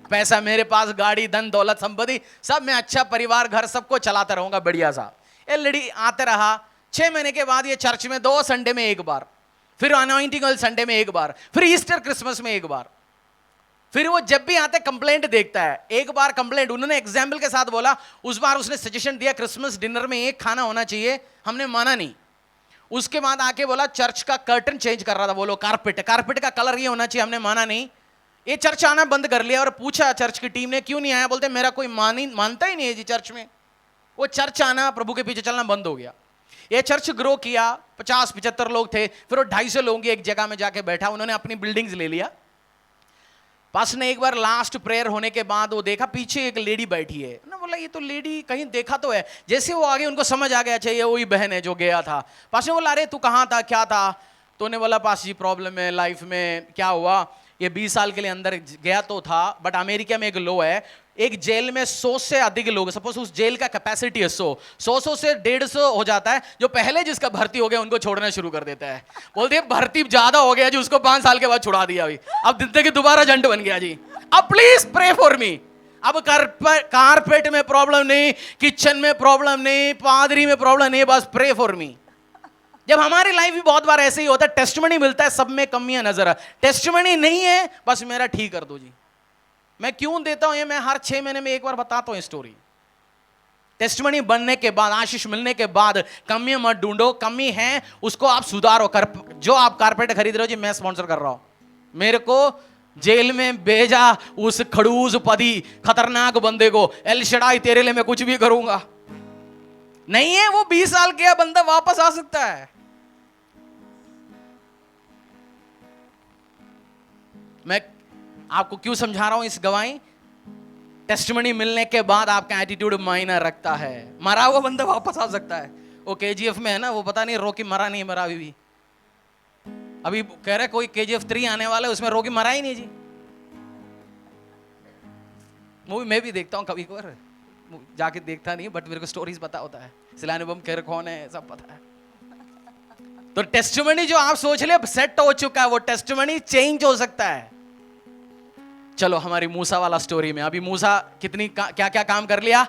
पैसा मेरे पास, गाड़ी, धन दौलत, संपत्ति सब, मैं अच्छा परिवार, घर सबको चलाता रहूंगा बढ़िया सा। ये लेडी आते रहा। 6 महीने के बाद ये चर्च में 2 संडे में एक बार, फिर अनॉइंटिंग ऑयल संडे में एक बार, फिर ईस्टर क्रिसमस में एक बार। फिर वो जब भी आते कंप्लेंट देखता है। एक बार कंप्लेंट उन्होंने एग्जाम्पल के साथ बोला, उस बार उसने सजेशन दिया क्रिसमस डिनर में एक खाना होना चाहिए, हमने माना नहीं। उसके बाद आके बोला चर्च का कर्टन चेंज कर रहा था, बोलो कारपेट का कलर ये होना चाहिए, हमने माना नहीं। ये चर्च आना बंद कर लिया। और पूछा चर्च की टीम ने क्यों नहीं आया, बोलते मेरा कोई मानता ही नहीं है जी चर्च में। वो चर्च आना, प्रभु के पीछे चलना बंद हो गया। ये चर्च ग्रो किया, 50-75 लोग थे, फिर वो 250 लोगों की एक जगह में जाके बैठा, उन्होंने अपनी बिल्डिंग्स ले लिया। पास ने एक बार लास्ट प्रेयर होने के बाद वो देखा पीछे एक लेडी बैठी है ना, बोला ये तो लेडी कहीं देखा तो है। जैसे वो आगे उनको समझ आ गया, अच्छा ये वही बहन है जो गया था। पास ने बोला अरे तू कहाँ था, क्या था? तो उन्हें बोला पास जी प्रॉब्लम है लाइफ में, क्या हुआ? ये 20 साल के लिए अंदर गया तो था, बट अमेरिका में एक लॉ है, एक जेल में 100 से अधिक लोग, सपोज उस जेल का कैपेसिटी है 100 से 150 हो जाता है, जो पहले जिसका भर्ती हो गया उनको छोड़ना शुरू कर देता है। बोलते हैं भर्ती ज्यादा हो गया जी, उसको 5 साल के बाद छुड़ा दिया, अभी अब जिंदगी दोबारा जंट बन गया जी, अब प्लीज प्रे फॉर मी। अब कारपेट में प्रॉब्लम नहीं, किचन में प्रॉब्लम नहीं, पादरी में प्रॉब्लम नहीं, बस प्रे फॉर मी। जब हमारी लाइफ भी बहुत बार ऐसे ही होता है, टेस्टिमनी मिलता है, सब में कमियां नजर आ, टेस्टिमनी नहीं है, बस मेरा ठीक कर दो जी। मैं क्यों देता हूं ये, मैं हर 6 महीने में एक बार बताता हूं स्टोरी। टेस्टिमनी बनने के बाद, आशीष मिलने के बाद कमियां मत ढूंढो, कमी है उसको आप सुधारो। जो आप कारपेट खरीद रहे हो जी, मैं स्पॉन्सर कर रहा हूं। मेरे को जेल में भेजा उस खड़ूस पदी खतरनाक बंदे को, एल शडाई तेरे लिए मैं कुछ भी करूंगा। नहीं है वो 20 साल का बंदा वापस आ सकता है। मैं आपको क्यों समझा रहा हूं इस गवाही? टेस्टिमनी मिलने के बाद आपका एटीट्यूड मायना रखता है। मरा हुआ बंदा वापस आ सकता है। वो केजीएफ में है ना, वो पता नहीं रॉकी मरा नहीं मरा, अभी कह रहे कोई केजीएफ 3 आने वाला है, उसमें रॉकी मरा ही नहीं जी। मूवी मैं भी देखता हूं कभी कभार, जाके देखता नहीं, बट मेरे को स्टोरीज पता होता है, सिलाने बम कह रहे कौन है सब पता है। तो टेस्टिमनी जो आप सोच ले सेट हो चुका है, वो टेस्टिमनी चेंज हो सकता है। चलो हमारी मूसा वाला स्टोरी में, अभी मूसा क्या क्या काम कर लिया,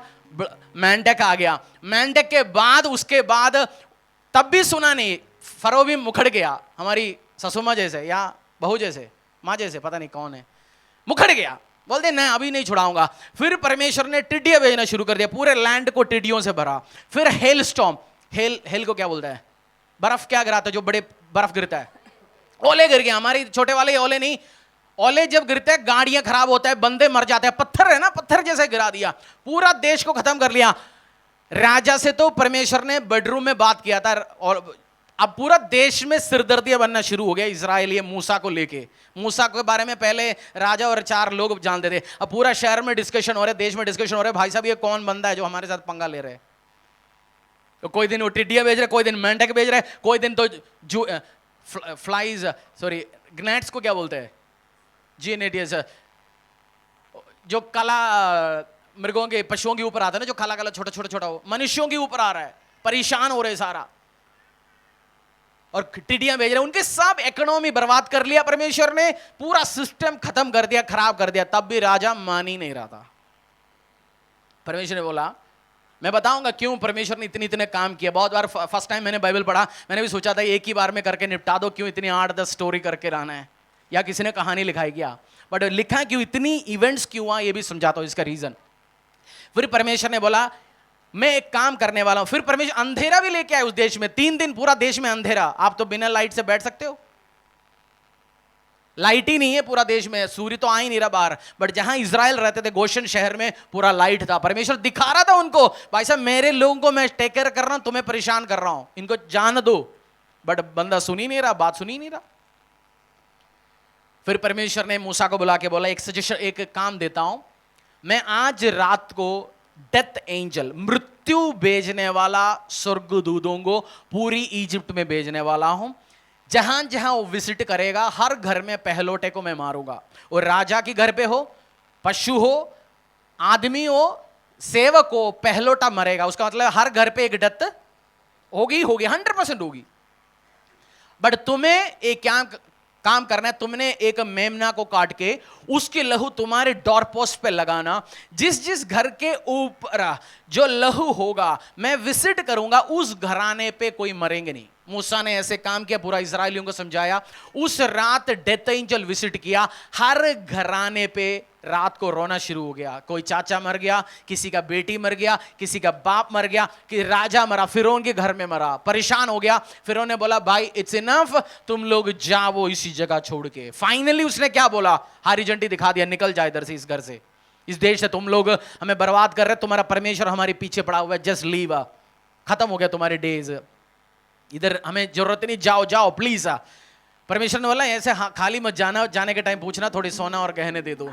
मेंढक आ गया, मेंढक के बाद उसके बाद तब भी सुना नहीं, फरो भी मुखड़ गया, हमारी ससुमा जैसे या बहू जैसे, माँ जैसे, पता नहीं कौन है, मुखड़ गया, बोलते नहीं अभी नहीं छुड़ाऊंगा। फिर परमेश्वर ने टिड्डियां भेजना शुरू कर दिया, पूरे लैंड को टिड्डियों से भरा। फिर हेल स्टॉर्म, हेल को क्या बोलता है, बर्फ क्या गिराता है, जो बड़े बर्फ गिरता है, ओले गिर गया। हमारी छोटे वाले ओले नहीं, ओले जब गिरते हैं गाड़ियां खराब होता है, बंदे मर जाते हैं, पत्थर है ना, पत्थर जैसे गिरा दिया, पूरा देश को खत्म कर लिया। राजा से तो परमेश्वर ने बेडरूम में बात किया था, और अब पूरा देश में सिरदर्दियां बनना शुरू हो गया इजराइली मूसा को लेके। मूसा के बारे में पहले राजा और 4 लोग जानते थे, अब पूरा शहर में डिस्कशन हो रहा है, देश में डिस्कशन हो रहा है, भाई साहब ये कौन बंदा है जो हमारे साथ पंगा ले रहे हैं। तो कोई दिन वो टिड्डियां भेज रहे, कोई दिन मेंढक भेज रहे, कोई दिन तो फ्लाइज, सॉरी ग्नेट्स को क्या बोलते हैं, जीनेटियस, जो काला मृगों के पशुओं के ऊपर आता है ना, जो काला काला छोटा छोटा छोटा, मनुष्यों के ऊपर आ रहा है, परेशान हो रहे सारा, और टिड्डियां भेज रहे, उनके सब इकोनॉमी बर्बाद कर लिया परमेश्वर ने, पूरा सिस्टम खत्म कर दिया, खराब कर दिया। तब भी राजा मान ही नहीं रहा था। परमेश्वर ने बोला मैं बताऊंगा क्यों परमेश्वर ने इतने काम किया। बहुत बार फर्स्ट टाइम मैंने बाइबल पढ़ा, मैंने भी सोचा था एक ही बार में करके निपटा दो, क्यों इतनी 8-10 स्टोरी करके रहना है, या किसी ने कहानी लिखाई क्या, बट लिखा क्यों, इतनी इवेंट्स क्यों हुआ, ये भी समझाता हूं इसका रीजन। फिर परमेश्वर ने बोला मैं एक काम करने वाला हूं। फिर परमेश्वर अंधेरा भी लेके आए उस देश में, 3 दिन पूरा देश में अंधेरा। आप तो बिना लाइट से बैठ सकते हो, लाइट ही नहीं है पूरा देश में, सूर्य तो आ ही नहीं रहा बाहर, बट जहां इजराइल रहते थे गोशन शहर में पूरा लाइट था। परमेश्वर दिखा रहा था उनको, भाई साहब मेरे लोगों को मैं टेक केयर कर रहा हूं, तुम्हें परेशान कर रहा हूं, इनको जान दो, बट बंदा सुन ही नहीं रहा, बात सुन ही नहीं रहा। फिर परमेश्वर ने मूसा को बुला के बोला एक सजेशन, एक काम देता हूं, मैं आज रात को डेथ एंजल, मृत्यु भेजने वाला स्वर्गदूतों को पूरी इजिप्ट में भेजने वाला हूं। जहां जहां वो विजिट करेगा हर घर में पहलोटे को मैं मारूंगा, और राजा के घर पे हो, पशु हो, आदमी हो, सेवक हो, पहलोटा मरेगा। उसका मतलब हर घर पे एक डेथ होगी, 100% होगी। बट तुम्हें एक काम करना है, तुमने एक मेमना को काट के उसकी लहू तुम्हारे डोर पोस्ट पे लगाना। जिस जिस घर के ऊपर जो लहू होगा मैं विजिट करूंगा, उस घराने पे कोई मरेंगे नहीं। मूसा ने ऐसे काम किया, पूरा इजराइलियों को समझाया। उस रात डेथ एंजल विजिट किया, हर घराने पे रात को रोना शुरू हो गया। कोई चाचा मर गया, किसी का बेटी मर गया, किसी का बाप मर गया, कि राजा मरा, फिरौन के घर में मरा, परेशान हो गया। फिरौन ने बोला भाई इट्स इनफ, तुम लोग जाओ इसी जगह छोड़ के। फाइनली उसने क्या बोला, हरी झंडी दिखा दिया, निकल जाए इधर से, इस घर से, इस देश से, तुम लोग हमें बर्बाद कर रहे, तुम्हारा परमेश्वर हमारे पीछे पड़ा हुआ है, जस्ट लीव, खत्म हो गया तुम्हारे डेज, इधर हमें जरूरत नहीं, जाओ जाओ प्लीज। परमेश्वर ने बोला ऐसे खाली मत जाना, जाने के टाइम पूछना थोड़ी सोना और गहने दे दो।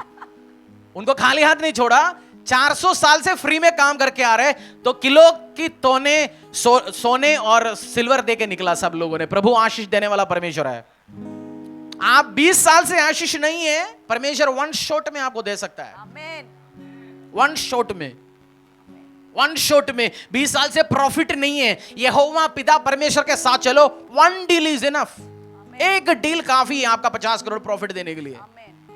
उनको खाली हाथ नहीं छोड़ा, 400 साल से फ्री में काम करके आ रहे, तो किलो की तोने सोने और सिल्वर दे के निकला सब लोगों ने। प्रभु आशीष देने वाला परमेश्वर है। आप 20 साल से आशीष नहीं है, परमेश्वर वन शॉट में आपको दे सकता है। वन शॉट में, वन शॉट में। 20 साल से प्रॉफिट नहीं है, यहोवा पिता परमेश्वर के साथ चलो, वन डील इज इनफ। एक डील काफी है आपका 50 करोड़ प्रॉफिट देने के लिए।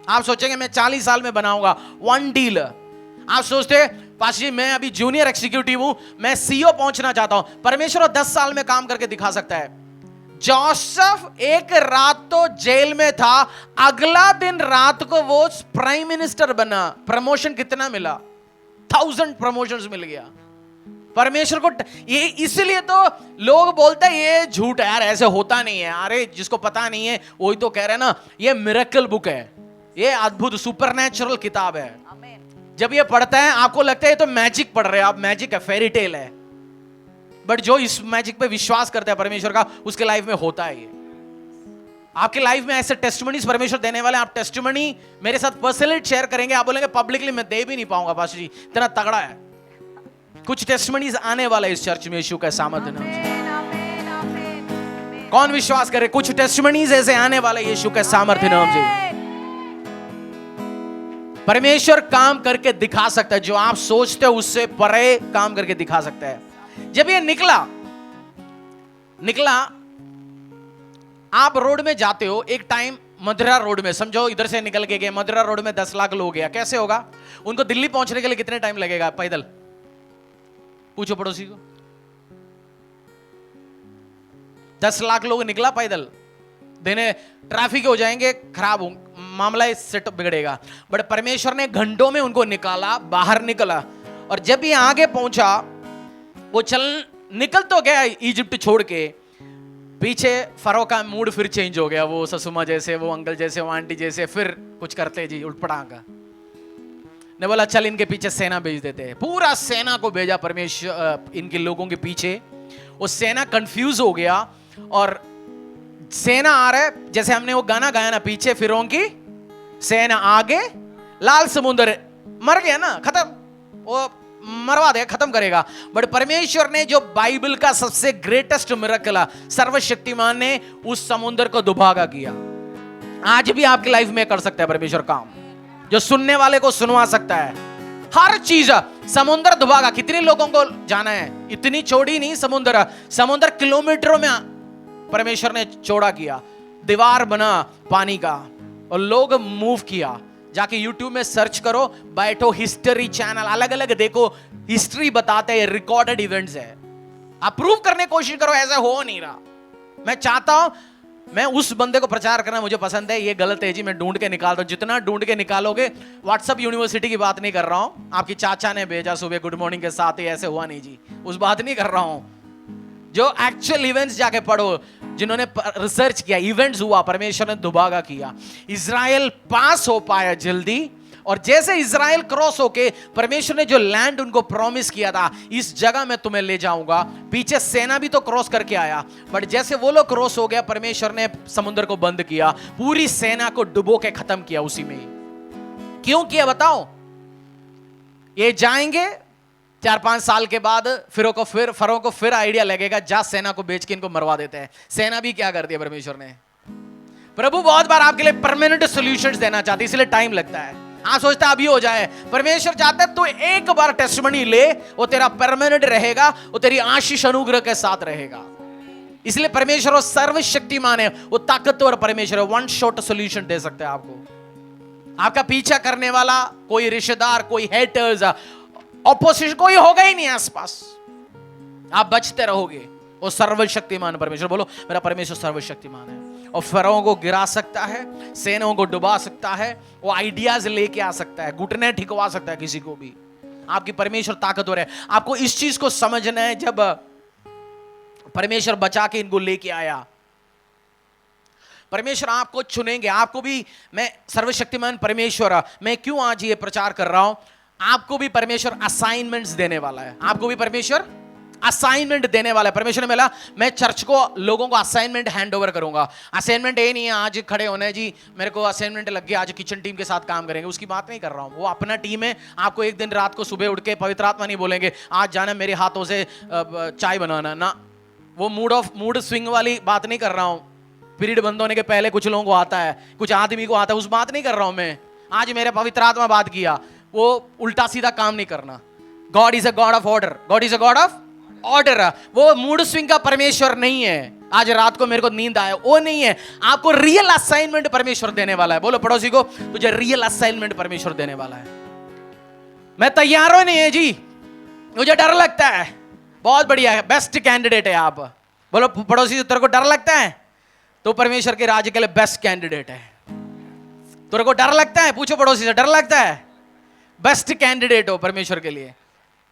आप सोचेंगे मैं 40 साल में बनाऊंगा, वन डील। आप सोचते पास जी मैं अभी जूनियर एग्जीक्यूटिव हूं, मैं सीईओ पहुंचना चाहता हूं। परमेश्वर 10 साल में काम करके दिखा सकता है। जोसेफ एक रात तो जेल में था, अगला दिन रात को वो प्राइम मिनिस्टर बना। प्रमोशन कितना मिला? 1000 प्रमोशंस मिल गया। परमेश्वर को ये इसलिए तो लोग बोलते हैं ये झूठ है यार, ऐसे होता नहीं है। अरे जिसको पता नहीं है वही तो कह रहे हैं ना, ये मिरेकल बुक है, ये अद्भुत सुपरनैचुरल किताब है। जब ये पढ़ता है आपको लगता है ये तो मैजिक पढ़ रहे हैं आप, मैजिक है, फेरी टेल है। बट जो इस मैजिक पे विश्वास करता है परमेश्वर का, उसके लाइफ में होता है ये। आपके लाइफ में ऐसे टेस्टिमनीज परमेश्वर देने वाले। आप टेस्टिमनी मेरे साथ पर्सनली शेयर करेंगे, आप बोलेंगे पब्लिकली मैं दे भी नहीं पाऊंगा पास्टर जी, इतना तगड़ा है। कुछ टेस्टिमनीज आने वाला है इस चर्च में यीशु का सामर्थ्य नाम से। कौन विश्वास करे? कुछ टेस्टिमनीज ऐसे आने वाले यीशु का सामर्थ्य नाम से। परमेश्वर काम करके दिखा सकता है, जो आप सोचते हो उससे परे काम करके दिखा सकता है। जब ये निकला आप रोड में जाते हो, एक टाइम मदुरा रोड में, समझो इधर से निकल के गए, मदुरा रोड में 10 लाख लोग गया, कैसे होगा? उनको दिल्ली पहुंचने के लिए कितने टाइम लगेगा पैदल? पूछो पड़ोसी को। 10 लाख लोग निकला पैदल, देने ट्रैफिक हो जाएंगे, खराब मामला सेट बिगड़ेगा। बट परमेश्वर ने घंटों में उनको निकाला, बाहर निकला। और जब ये आगे पहुंचा, वो निकल तो गया इजिप्ट छोड़ के, पीछे फरो का मूड फिर चेंज हो गया। वो ससुमा जैसे, वो अंकल जैसे, वो आंटी जैसे फिर कुछ करते जी उठपटांग ने बोला चल इनके पीछे सेना भेज देते हैं। पूरा सेना को भेजा परमेश्वर इनके लोगों के पीछे। वो सेना कंफ्यूज हो गया और सेना आ रहा है, जैसे हमने वो गाना गाया ना, पीछे फिरौन की सेना, आगे लाल समुद्र, मर गया ना, खत्म, वो मरवा देगा, खत्म करेगा। बट परमेश्वर ने जो बाइबल का सबसे ग्रेटेस्ट मिरेकल, सर्वशक्तिमान ने उस समुद्र को दुभागा किया। आज भी आपकी लाइफ में कर सकता है परमेश्वर काम, जो सुनने वाले को सुनवा सकता है। हर चीज, समुद्र दुभागा। कितने लोगों को जाना है? इतनी चौड़ी नहीं समुद्र, समुद्र किलोमीटरों में परमेश्वर ने चौड़ा किया, दीवार बना पानी का और लोग मूव किया। जाके YouTube में सर्च करो, बैठो, हिस्ट्री चैनल अलग अलग देखो, हिस्ट्री बताते हैं, रिकॉर्डेड इवेंट्स है। आप प्रूव करने की कोशिश करो, ऐसा हो नहीं रहा। मैं चाहता हूं, मैं उस बंदे को प्रचार करना मुझे पसंद है, ये गलत है जी, मैं ढूंढ के निकालता हूं। जितना ढूंढ के निकालोगे, व्हाट्सएप यूनिवर्सिटी की बात नहीं कर रहा हूं, आपकी चाचा ने भेजा सुबह गुड मॉर्निंग के साथ ही ऐसे हुआ नहीं जी, उस बात नहीं कर रहा हूं। जो एक्चुअल इवेंट्स जाके पढ़ो, जिन्होंने रिसर्च किया, इवेंट्स हुआ, परमेश्वर ने दुभागा किया। इजराइल पास हो पाया जल्दी, और जैसे इजराइल क्रॉस होके परमेश्वर ने जो लैंड उनको प्रॉमिस किया था, इस जगह मैं तुम्हें ले जाऊंगा, पीछे सेना भी तो क्रॉस करके आया। बट जैसे वो लोग क्रॉस हो गया, परमेश्वर ने समुद्र को बंद किया, पूरी सेना को डुबो के खत्म किया उसी में। क्यों किया बताओ? ये जाएंगे 4-5 साल के बाद, फरो को फिर आइडिया लगेगा, जा सेना को बेच के इनको मरवा देते हैं। सेना भी क्या कर दिया परमेश्वर ने। प्रभु बहुत बार आपके लिए परमानेंट सॉल्यूशंस देना चाहते, इसलिए टाइम लगता है। आप सोचता है अभी हो जाए, परमेश्वर चाहता है तो एक बार टेस्टिमनी ले, वो तेरा परमानेंट रहेगा, वो तेरी आशीष अनुग्रह के साथ रहेगा। इसलिए परमेश्वर वो सर्वशक्तिमान है, वो ताकतवर परमेश्वर है, वन शॉट सॉल्यूशन दे सकता है आपको। आपका पीछा करने वाला कोई रिश्तेदार, कोई हेटर्स, ऑपोजिशन कोई होगा ही नहीं आसपास, आप बचते रहोगे। वो सर्वशक्तिमान परमेश्वर, बोलो मेरा परमेश्वर सर्वशक्तिमान है, और फरों को गिरा सकता है, सेनाओं को डुबा सकता है, वो आइडियाज लेके आ सकता है, घुटने ठिकवा सकता है किसी को भी। आपकी परमेश्वर ताकतवर है। आपको इस चीज को समझना है, जब परमेश्वर बचा के इनको लेके आया, परमेश्वर आपको चुनेंगे। आपको भी, मैं सर्वशक्तिमान परमेश्वर, मैं क्यों आज ये प्रचार कर रहा हूं, आपको भी परमेश्वर असाइनमेंट्स देने वाला है। आपको भी परमेश्वर असाइनमेंट देने वाला है। परमेश्वर ने बोला मैं चर्च को, लोगों को असाइनमेंट हैंड ओवर करूंगा। असाइनमेंट ये नहीं है आज खड़े होने जी मेरे को असाइनमेंट लग गया, आज किचन टीम के साथ काम करेंगे, उसकी बात नहीं कर रहा हूं। वो अपना टीम है। आपको एक दिन रात को सुबह उठ के पवित्र आत्मा नहीं बोलेंगे आज जाना मेरे हाथों से चाय बनाना ना। वो मूड स्विंग वाली बात नहीं कर रहा हूं। पीरियड बंद होने के पहले कुछ लोगों को आता है, कुछ आदमी को आता है, उस बात नहीं कर रहा हूं मैं। आज मेरे पवित्र आत्मा बात किया, वो उल्टा सीधा काम नहीं करना। God is a God of order, God is a God of order. वो मूड स्विंग का परमेश्वर नहीं है। आज रात को मेरे को नींद आया, वो नहीं है। आपको रियल असाइनमेंट परमेश्वर देने वाला है। बोलो पड़ोसी को, तुझे रियल असाइनमेंट परमेश्वर देने वाला है। मैं तैयार हूं नहीं है जी, मुझे डर लगता है। बहुत बढ़िया है, बेस्ट कैंडिडेट है आप। बोलो पड़ोसी से, तेरे को डर लगता है तो परमेश्वर के राज्य के लिए बेस्ट कैंडिडेट है। तेरे को डर लगता है, पूछो पड़ोसी से, डर लगता है? बेस्ट कैंडिडेट हो परमेश्वर के लिए।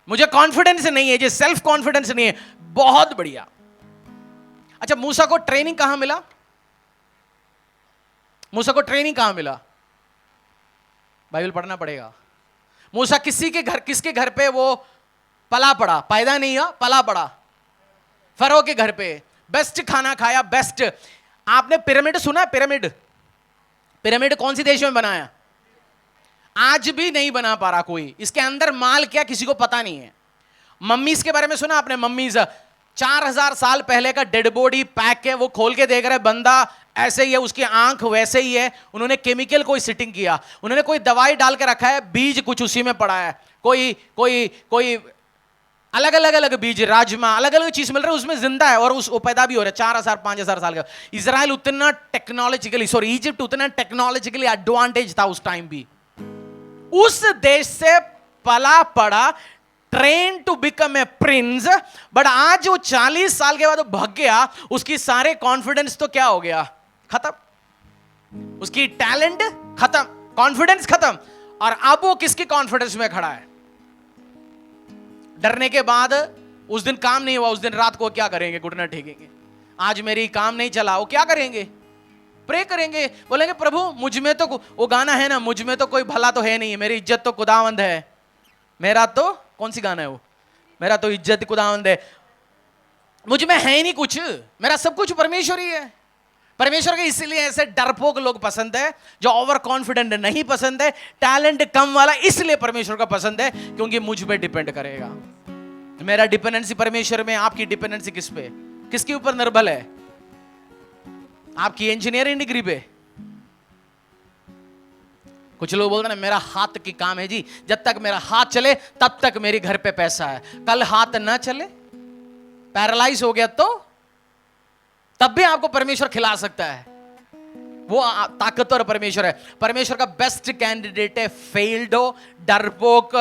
मुझे कॉन्फिडेंस नहीं है जी, सेल्फ कॉन्फिडेंस नहीं है। बहुत बढ़िया। अच्छा, मूसा को ट्रेनिंग कहां मिला? मूसा को ट्रेनिंग कहां मिला? बाइबल पढ़ना पड़ेगा। मूसा किसके घर पे वो पला पड़ा? पैदा नहीं हुआ, पला पड़ा फरो के घर पे। बेस्ट खाना खाया, बेस्ट। आपने पिरामिड सुना है? पिरामिड कौन सी देश में बनाया? आज भी नहीं बना पा रहा कोई। इसके अंदर माल क्या किसी को पता नहीं है। मम्मीज के बारे में सुना आपने? मम्मीज 4000 साल पहले का डेड बॉडी पैक है, वो खोल के देख रहे, बंदा ऐसे ही है, उसकी आंख वैसे ही है। उन्होंने केमिकल कोई सिटिंग किया, उन्होंने कोई दवाई डाल के रखा है, बीज कुछ उसी में पड़ा है, कोई अलग अलग बीज, राजमा, अलग अलग चीज मिल रहा है, उसमें जिंदा है और वो पैदा भी हो रहा है। 4000-5000 साल का इजराइल उतना टेक्नोलॉजिकली, इजिप्ट उतना टेक्नोलॉजिकली एडवांटेज था उस टाइम भी। उस देश से पला पड़ा, train to become a prince. But आज वो 40 साल के बाद भाग गया, उसकी सारे कॉन्फिडेंस तो क्या हो गया? खत्म। उसकी टैलेंट खत्म, कॉन्फिडेंस खत्म। और अब वो किसकी कॉन्फिडेंस में खड़ा है? डरने के बाद उस दिन काम नहीं हुआ, उस दिन रात को क्या करेंगे? घुटना टेकेंगे। आज मेरी काम नहीं चला, वो क्या करेंगे? प्रे करेंगे, बोलेंगे प्रभु मुझ में तो, वो गाना है ना, मुझ में तो कोई भला तो है नहीं, मेरी इज्जत तो खुदावंद है। मेरा तो, कौन सी गाना है वो? मेरा तो इज्जत खुदावंद है, मुझ में है ही नहीं कुछ, मेरा सब कुछ परमेश्वर ही है। परमेश्वर के इसलिए ऐसे डरपोक लोग पसंद है, जो ओवर कॉन्फिडेंट नहीं पसंद है। टैलेंट कम वाला इसलिए परमेश्वर का पसंद है क्योंकि मुझ पे डिपेंड करेगा। मेरा डिपेंडेंसी परमेश्वर में, आपकी डिपेंडेंसी किस पे, किसके ऊपर निर्भर है? आपकी इंजीनियरिंग डिग्री पे? कुछ लोग बोलते हैं ना मेरा हाथ की काम है जी, जब तक मेरा हाथ चले तब तक मेरे घर पे पैसा है। कल हाथ ना चले, पैरालाइज हो गया तो तब भी आपको परमेश्वर खिला सकता है। वो ताकतवर परमेश्वर है। परमेश्वर का बेस्ट कैंडिडेट है फेल्ड हो, डरपोक,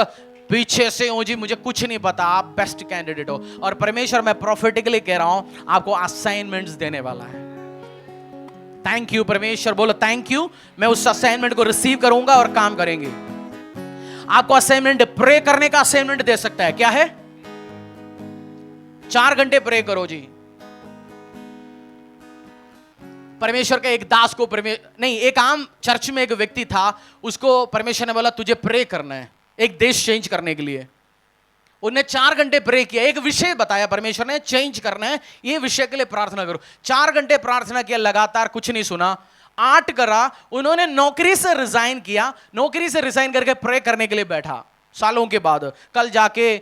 पीछे से हो जी मुझे कुछ नहीं पता, आप बेस्ट कैंडिडेट हो। और परमेश्वर, मैं प्रोफेटिकली कह रहा हूं, आपको असाइनमेंट्स देने वाला है। थैंक यू परमेश्वर, बोलो थैंक यू। मैं उस असाइनमेंट को रिसीव करूंगा और काम करेंगे। आपको असाइनमेंट, प्रे करने का असाइनमेंट दे सकता है। क्या है? 4 घंटे प्रे करो जी। परमेश्वर के एक दास को एक आम चर्च में एक व्यक्ति था, उसको परमेश्वर ने बोला तुझे प्रे करना है एक देश चेंज करने के लिए। उन्हें 4 घंटे प्रे किया, एक विषय बताया परमेश्वर ने, चेंज करना है, ये विषय के लिए प्रार्थना करो। 4 घंटे प्रार्थना किया, लगातार कुछ नहीं सुना। 8 करा, उन्होंने नौकरी से रिजाइन किया, नौकरी से रिजाइन करके प्रे करने के लिए बैठा सालों के बाद। कल जाके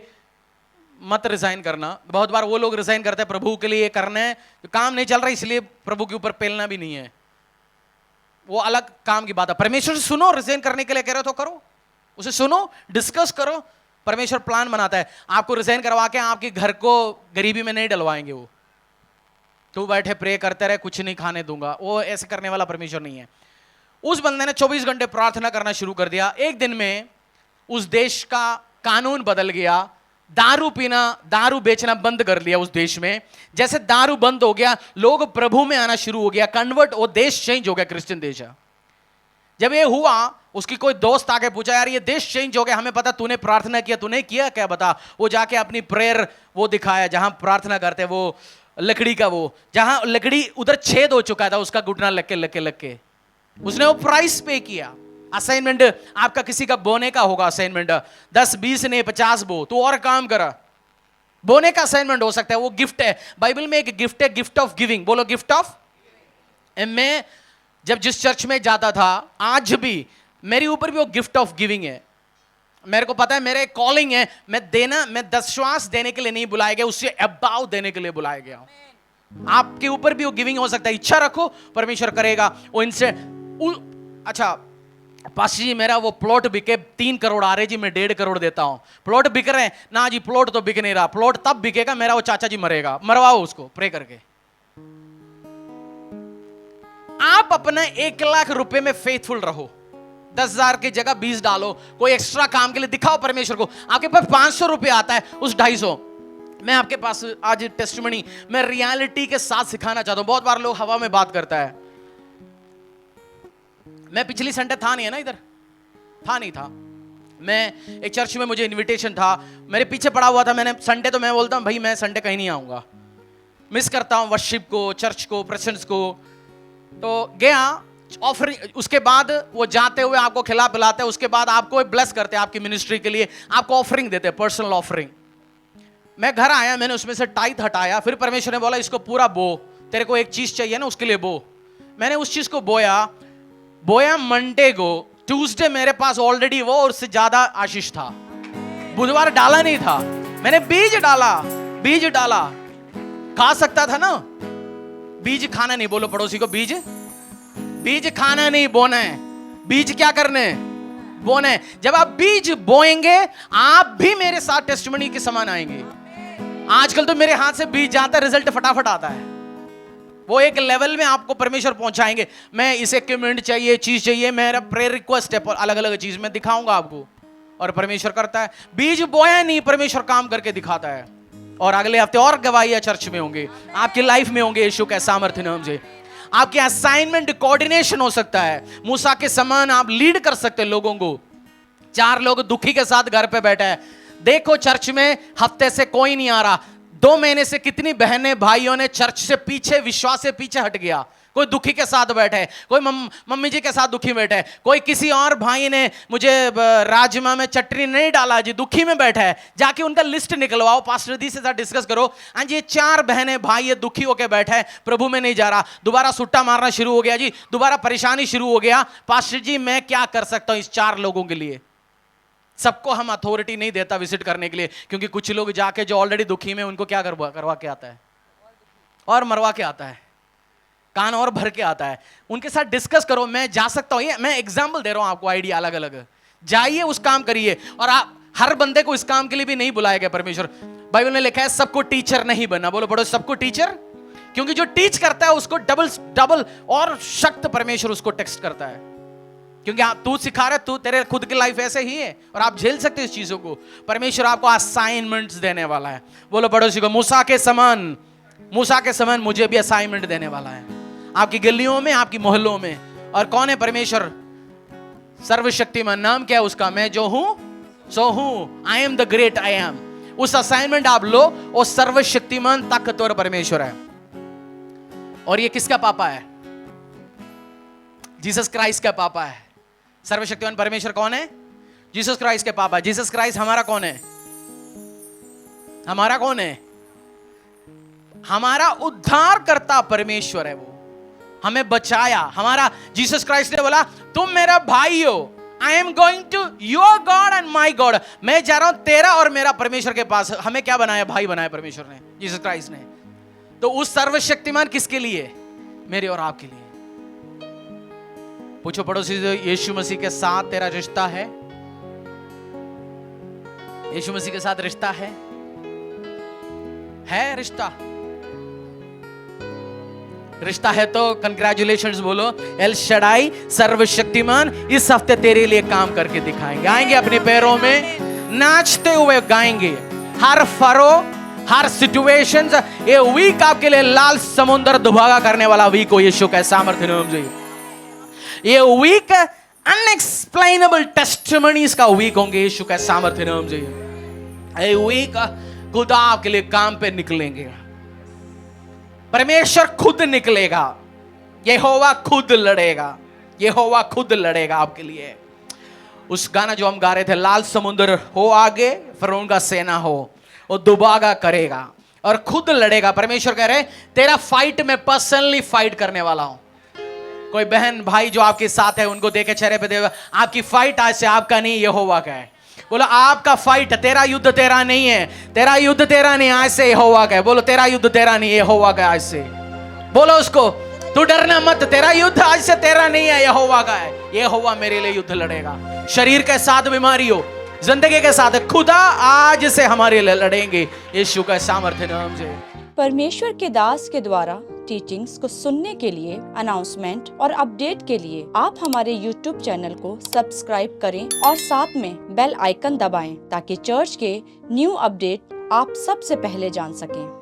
मत रिजाइन करना, बहुत बार वो लोग रिजाइन करते हैं प्रभु के लिए करना है, काम नहीं चल रहा इसलिए प्रभु के ऊपर पेलना भी नहीं है, वो अलग काम की बात है। परमेश्वर से सुनो, रिजाइन करने के लिए कह रहे हो तो करो, उसे सुनो, डिस्कस करो। परमेश्वर प्लान बनाता है। आपको रिजाइन करवा के आपके घर को गरीबी में नहीं डलवाएंगे। वो तू बैठे प्रे करते रहे, कुछ नहीं खाने दूंगा, वो ऐसे करने वाला परमेश्वर नहीं है। उस बंदे ने 24 घंटे प्रार्थना करना शुरू कर दिया। एक दिन में उस देश का कानून बदल गया, दारू पीना, दारू बेचना बंद कर लिया उस देश में। जैसे दारू बंद हो गया, लोग प्रभु में आना शुरू हो गया, कन्वर्ट, वो देश चेंज हो गया, क्रिश्चियन देश है। जब ये हुआ, उसकी कोई दोस्त आके पूछा यार ये देश चेंज हो गया, हमें पता तूने प्रार्थना किया, तूने किया क्या बता। वो जाके अपनी प्रेयर वो दिखाया जहां प्रार्थना करते, वो लकड़ी का, वो जहां लकड़ी उधर छेद हो चुका था, उसका घुटना लग के उसने वो प्राइस पे किया। असाइनमेंट आपका किसी का बोने का होगा, असाइनमेंट 10-20 ने 50 बो, तू और काम करा, बोने का असाइनमेंट हो सकता है, वो गिफ्ट है। बाइबल में एक गिफ्ट है, गिफ्ट ऑफ गिविंग। बोलो गिफ्ट ऑफ। मैं जब जिस चर्च में जाता था, आज भी मेरे ऊपर भी वो गिफ्ट ऑफ गिविंग है। मेरे को पता है मेरा एक कॉलिंग है, मैं दशवांश देने के लिए नहीं बुलाया गया, उससे अबाव देने के लिए बुलाया गया। आपके ऊपर भी वो गिविंग हो सकता है। इच्छा रखो, परमेश्वर करेगा। वो इनसे अच्छा पास जी, मेरा वो प्लॉट बिके 3 करोड़ आ रहे जी, मैं 1.5 करोड़ देता हूं। प्लॉट बिक रहे हैं ना जी, प्लॉट तो बिक नहीं रहा। प्लॉट तब बिकेगा मेरा वो चाचा जी मरेगा, मरवाओ उसको प्रे करके। आप अपना 1 लाख रुपए में फेथफुल रहो। 10,000 की जगह 20 डालो, कोई एक्स्ट्रा काम के लिए दिखाओ परमेश्वर को। आपके पास 500 रुपए आता है, उस 250। मैं आपके पास आज टेस्टिमनी, मैं रियलिटी के साथ सिखाना चाहता हूं। बहुत बार लोग हवा में बात करता है। मैं पिछली संडे था नहीं, है ना, इधर था नहीं था। मैं एक चर्च में, मुझे इनविटेशन था, मेरे पीछे पड़ा हुआ था। मैंने संडे तो मैं बोलता हूं भाई मैं संडे कहीं नहीं आऊंगा, मिस करता हूं वर्शिप को, चर्च को, प्रेजेंस को। तो गया ऑफरिंग। उसके बाद वो जाते हुए आपको खिला पिलाते हैं, उसके बाद आपको ब्लेस करते हैं आपकी मिनिस्ट्री के लिए, आपको ऑफरिंग देते हैं, पर्सनल ऑफरिंग। मैं घर आया, मैंने उसमें से टाइथ हटाया, फिर परमेश्वर ने बोला इसको पूरा बो, तेरे को एक चीज चाहिए ना उसके लिए बो। मैंने उस चीज को बोया मंडे को। ट्यूसडे मेरे पास ऑलरेडी वो और उससे ज्यादा आशीष था। बुधवार डाला नहीं था, मैंने बीज डाला। खा सकता था ना, बीज खाना नहीं। बोलो पड़ोसी को, बीज खाना नहीं, बोना है। बीज क्या करने? बोना है। जब आप बीज बोएंगे, आप भी मेरे साथ टेस्टिमनी के समान आएंगे। आजकल तो मेरे हाथ से बीज जाता है, रिजल्ट फटाफट आता है। वो एक लेवल में आपको परमेश्वर पहुंचाएंगे। मैं इसे इक्विपमेंट चाहिए, चीज चाहिए, मेरा प्रेयर रिक्वेस्ट है, अलग अलग चीज मैं दिखाऊंगा आपको, और परमेश्वर करता है। बीज बोया नहीं, परमेश्वर काम करके दिखाता है। और अगले हफ्ते और गवाहियां चर्च में होंगे, आपकी लाइफ में होंगे। यीशु का सामर्थ्य नाम से आपके असाइनमेंट कोऑर्डिनेशन हो सकता है। मूसा के समान आप लीड कर सकते हैं लोगों को। 4 लोग दुखी के साथ घर पे बैठे हैं, देखो चर्च में हफ्ते से कोई नहीं आ रहा। 2 महीने से कितनी बहनें भाइयों ने चर्च से पीछे, विश्वास से पीछे हट गया। कोई दुखी के साथ बैठे, कोई मम्मी जी के साथ दुखी बैठे, कोई किसी और भाई ने मुझे राजमा में चटनी नहीं डाला जी, दुखी में बैठा है। जाके उनका लिस्ट निकलवाओ, पास्टर दी से साथ डिस्कस करो। हाँ जी, 4 बहनें भाई ये दुखी होके बैठे हैं, प्रभु में नहीं जा रहा, दोबारा सुट्टा मारना शुरू हो गया जी, दोबारा परेशानी शुरू हो गया। पास्टर जी मैं क्या कर सकता हूं इस 4 लोगों के लिए? सबको हम अथॉरिटी नहीं देता विजिट करने के लिए, क्योंकि कुछ लोग जाके जो ऑलरेडी दुखी में, उनको क्या करवा के आता है और मरवा के आता है, कान और भर के आता है। उनके साथ डिस्कस करो, मैं जा सकता हूं। ये मैं एग्जांपल दे रहा हूं आपको, आइडिया अलग अलग। जाइए उस काम करिए। और आप हर बंदे को इस काम के लिए भी नहीं बुलाया गया परमेश्वर। बाइबल में लिखा है सबको टीचर नहीं बनना। बोलो पढ़ो, सबको टीचर, क्योंकि जो टीच करता है उसको डबल और सख्त परमेश्वर उसको टेक्स्ट करता है। क्योंकि तू सिखा रहा, तू, तेरे खुद की लाइफ ऐसे ही है और आप झेल सकते इस चीजों को। परमेश्वर आपको असाइनमेंट्स देने वाला है। बोलो पड़ोसी को, मूसा के समान मुझे भी असाइनमेंट देने वाला है, आपकी गलियों में, आपकी मोहल्लों में। और कौन है परमेश्वर? सर्वशक्तिमान। नाम क्या है उसका? मैं जो हूं सो हूं, I am the great I am. उस असाइनमेंट आप लो, वो सर्वशक्तिमान ताकतवर परमेश्वर है। और ये किसका पापा है? जीसस क्राइस्ट का पापा है। सर्वशक्तिमान परमेश्वर कौन है? जीसस क्राइस्ट के पापा। जीसस क्राइस्ट हमारा कौन है? हमारा कौन है? हमारा उद्धार करता परमेश्वर है। वो हमें बचाया। हमारा जीसस क्राइस्ट ने बोला तुम मेरा भाई हो, I am going to your God and my God. मैं जा रहा हूं तेरा और मेरा परमेश्वर के पास। हमें क्या बनाया? भाई बनाया परमेश्वर ने, जीसस क्राइस्ट ने। तो उस सर्वशक्तिमान किसके लिए? मेरे और आपके लिए। पूछो पड़ोसी से, यीशु मसीह के साथ तेरा रिश्ता है? यीशु मसीह के साथ रिश्ता है रिश्ता? रिश्ता है तो कंग्रेचुलेशंस बोलो। एल शडाई सर्वशक्तिमान इस हफ्ते तेरे लिए काम करके दिखाएंगे। आएंगे अपने पैरों में, नाचते हुए गाएंगे। हर फरो, हर सिचुएशंस, ये वीक आपके लिए लाल समुद्र दुभागा करने वाला वीक हो यीशु का सामर्थ्य नाम से। ये वीक अनएक्सप्लेनेबल टेस्टिमनीज का वीक होंगे यीशु का सामर्थ्य नाम से। ये वीक खुदा आपके लिए काम पे निकलेंगे। परमेश्वर खुद निकलेगा, यहोवा खुद लड़ेगा, यहोवा खुद लड़ेगा आपके लिए। उस गाना जो हम गा रहे थे, लाल समुद्र हो आगे, फिरौन का सेना हो, वो दुबागा करेगा और खुद लड़ेगा। परमेश्वर कह रहे तेरा फाइट मैं पर्सनली फाइट करने वाला हूं। कोई बहन भाई जो आपके साथ है उनको देखे चेहरे पे देगा, आपकी फाइट आज से आपका नहीं, यहोवा का है। बोलो आपका फाइट, तेरा युद्ध तेरा नहीं है, तेरा युद्ध तेरा नहीं, आज से यहोवा का है। बोलो तेरा युद्ध तेरा नहीं, यहोवा का है आज से। बोलो उसको, तू डरना मत, तेरा युद्ध आज से तेरा नहीं है, यहोवा का है। यहोवा मेरे लिए युद्ध लड़ेगा। शरीर के साथ बीमारी हो, जिंदगी के साथ, खुदा आज से हमारे लिए लड़ेंगे यीशु का सामर्थ्य नाम से। परमेश्वर के दास के द्वारा टीचिंग्स को सुनने के लिए, अनाउंसमेंट और अपडेट के लिए आप हमारे YouTube चैनल को सब्सक्राइब करें और साथ में बेल आइकन दबाएं ताकि चर्च के न्यू अपडेट आप सबसे पहले जान सकें।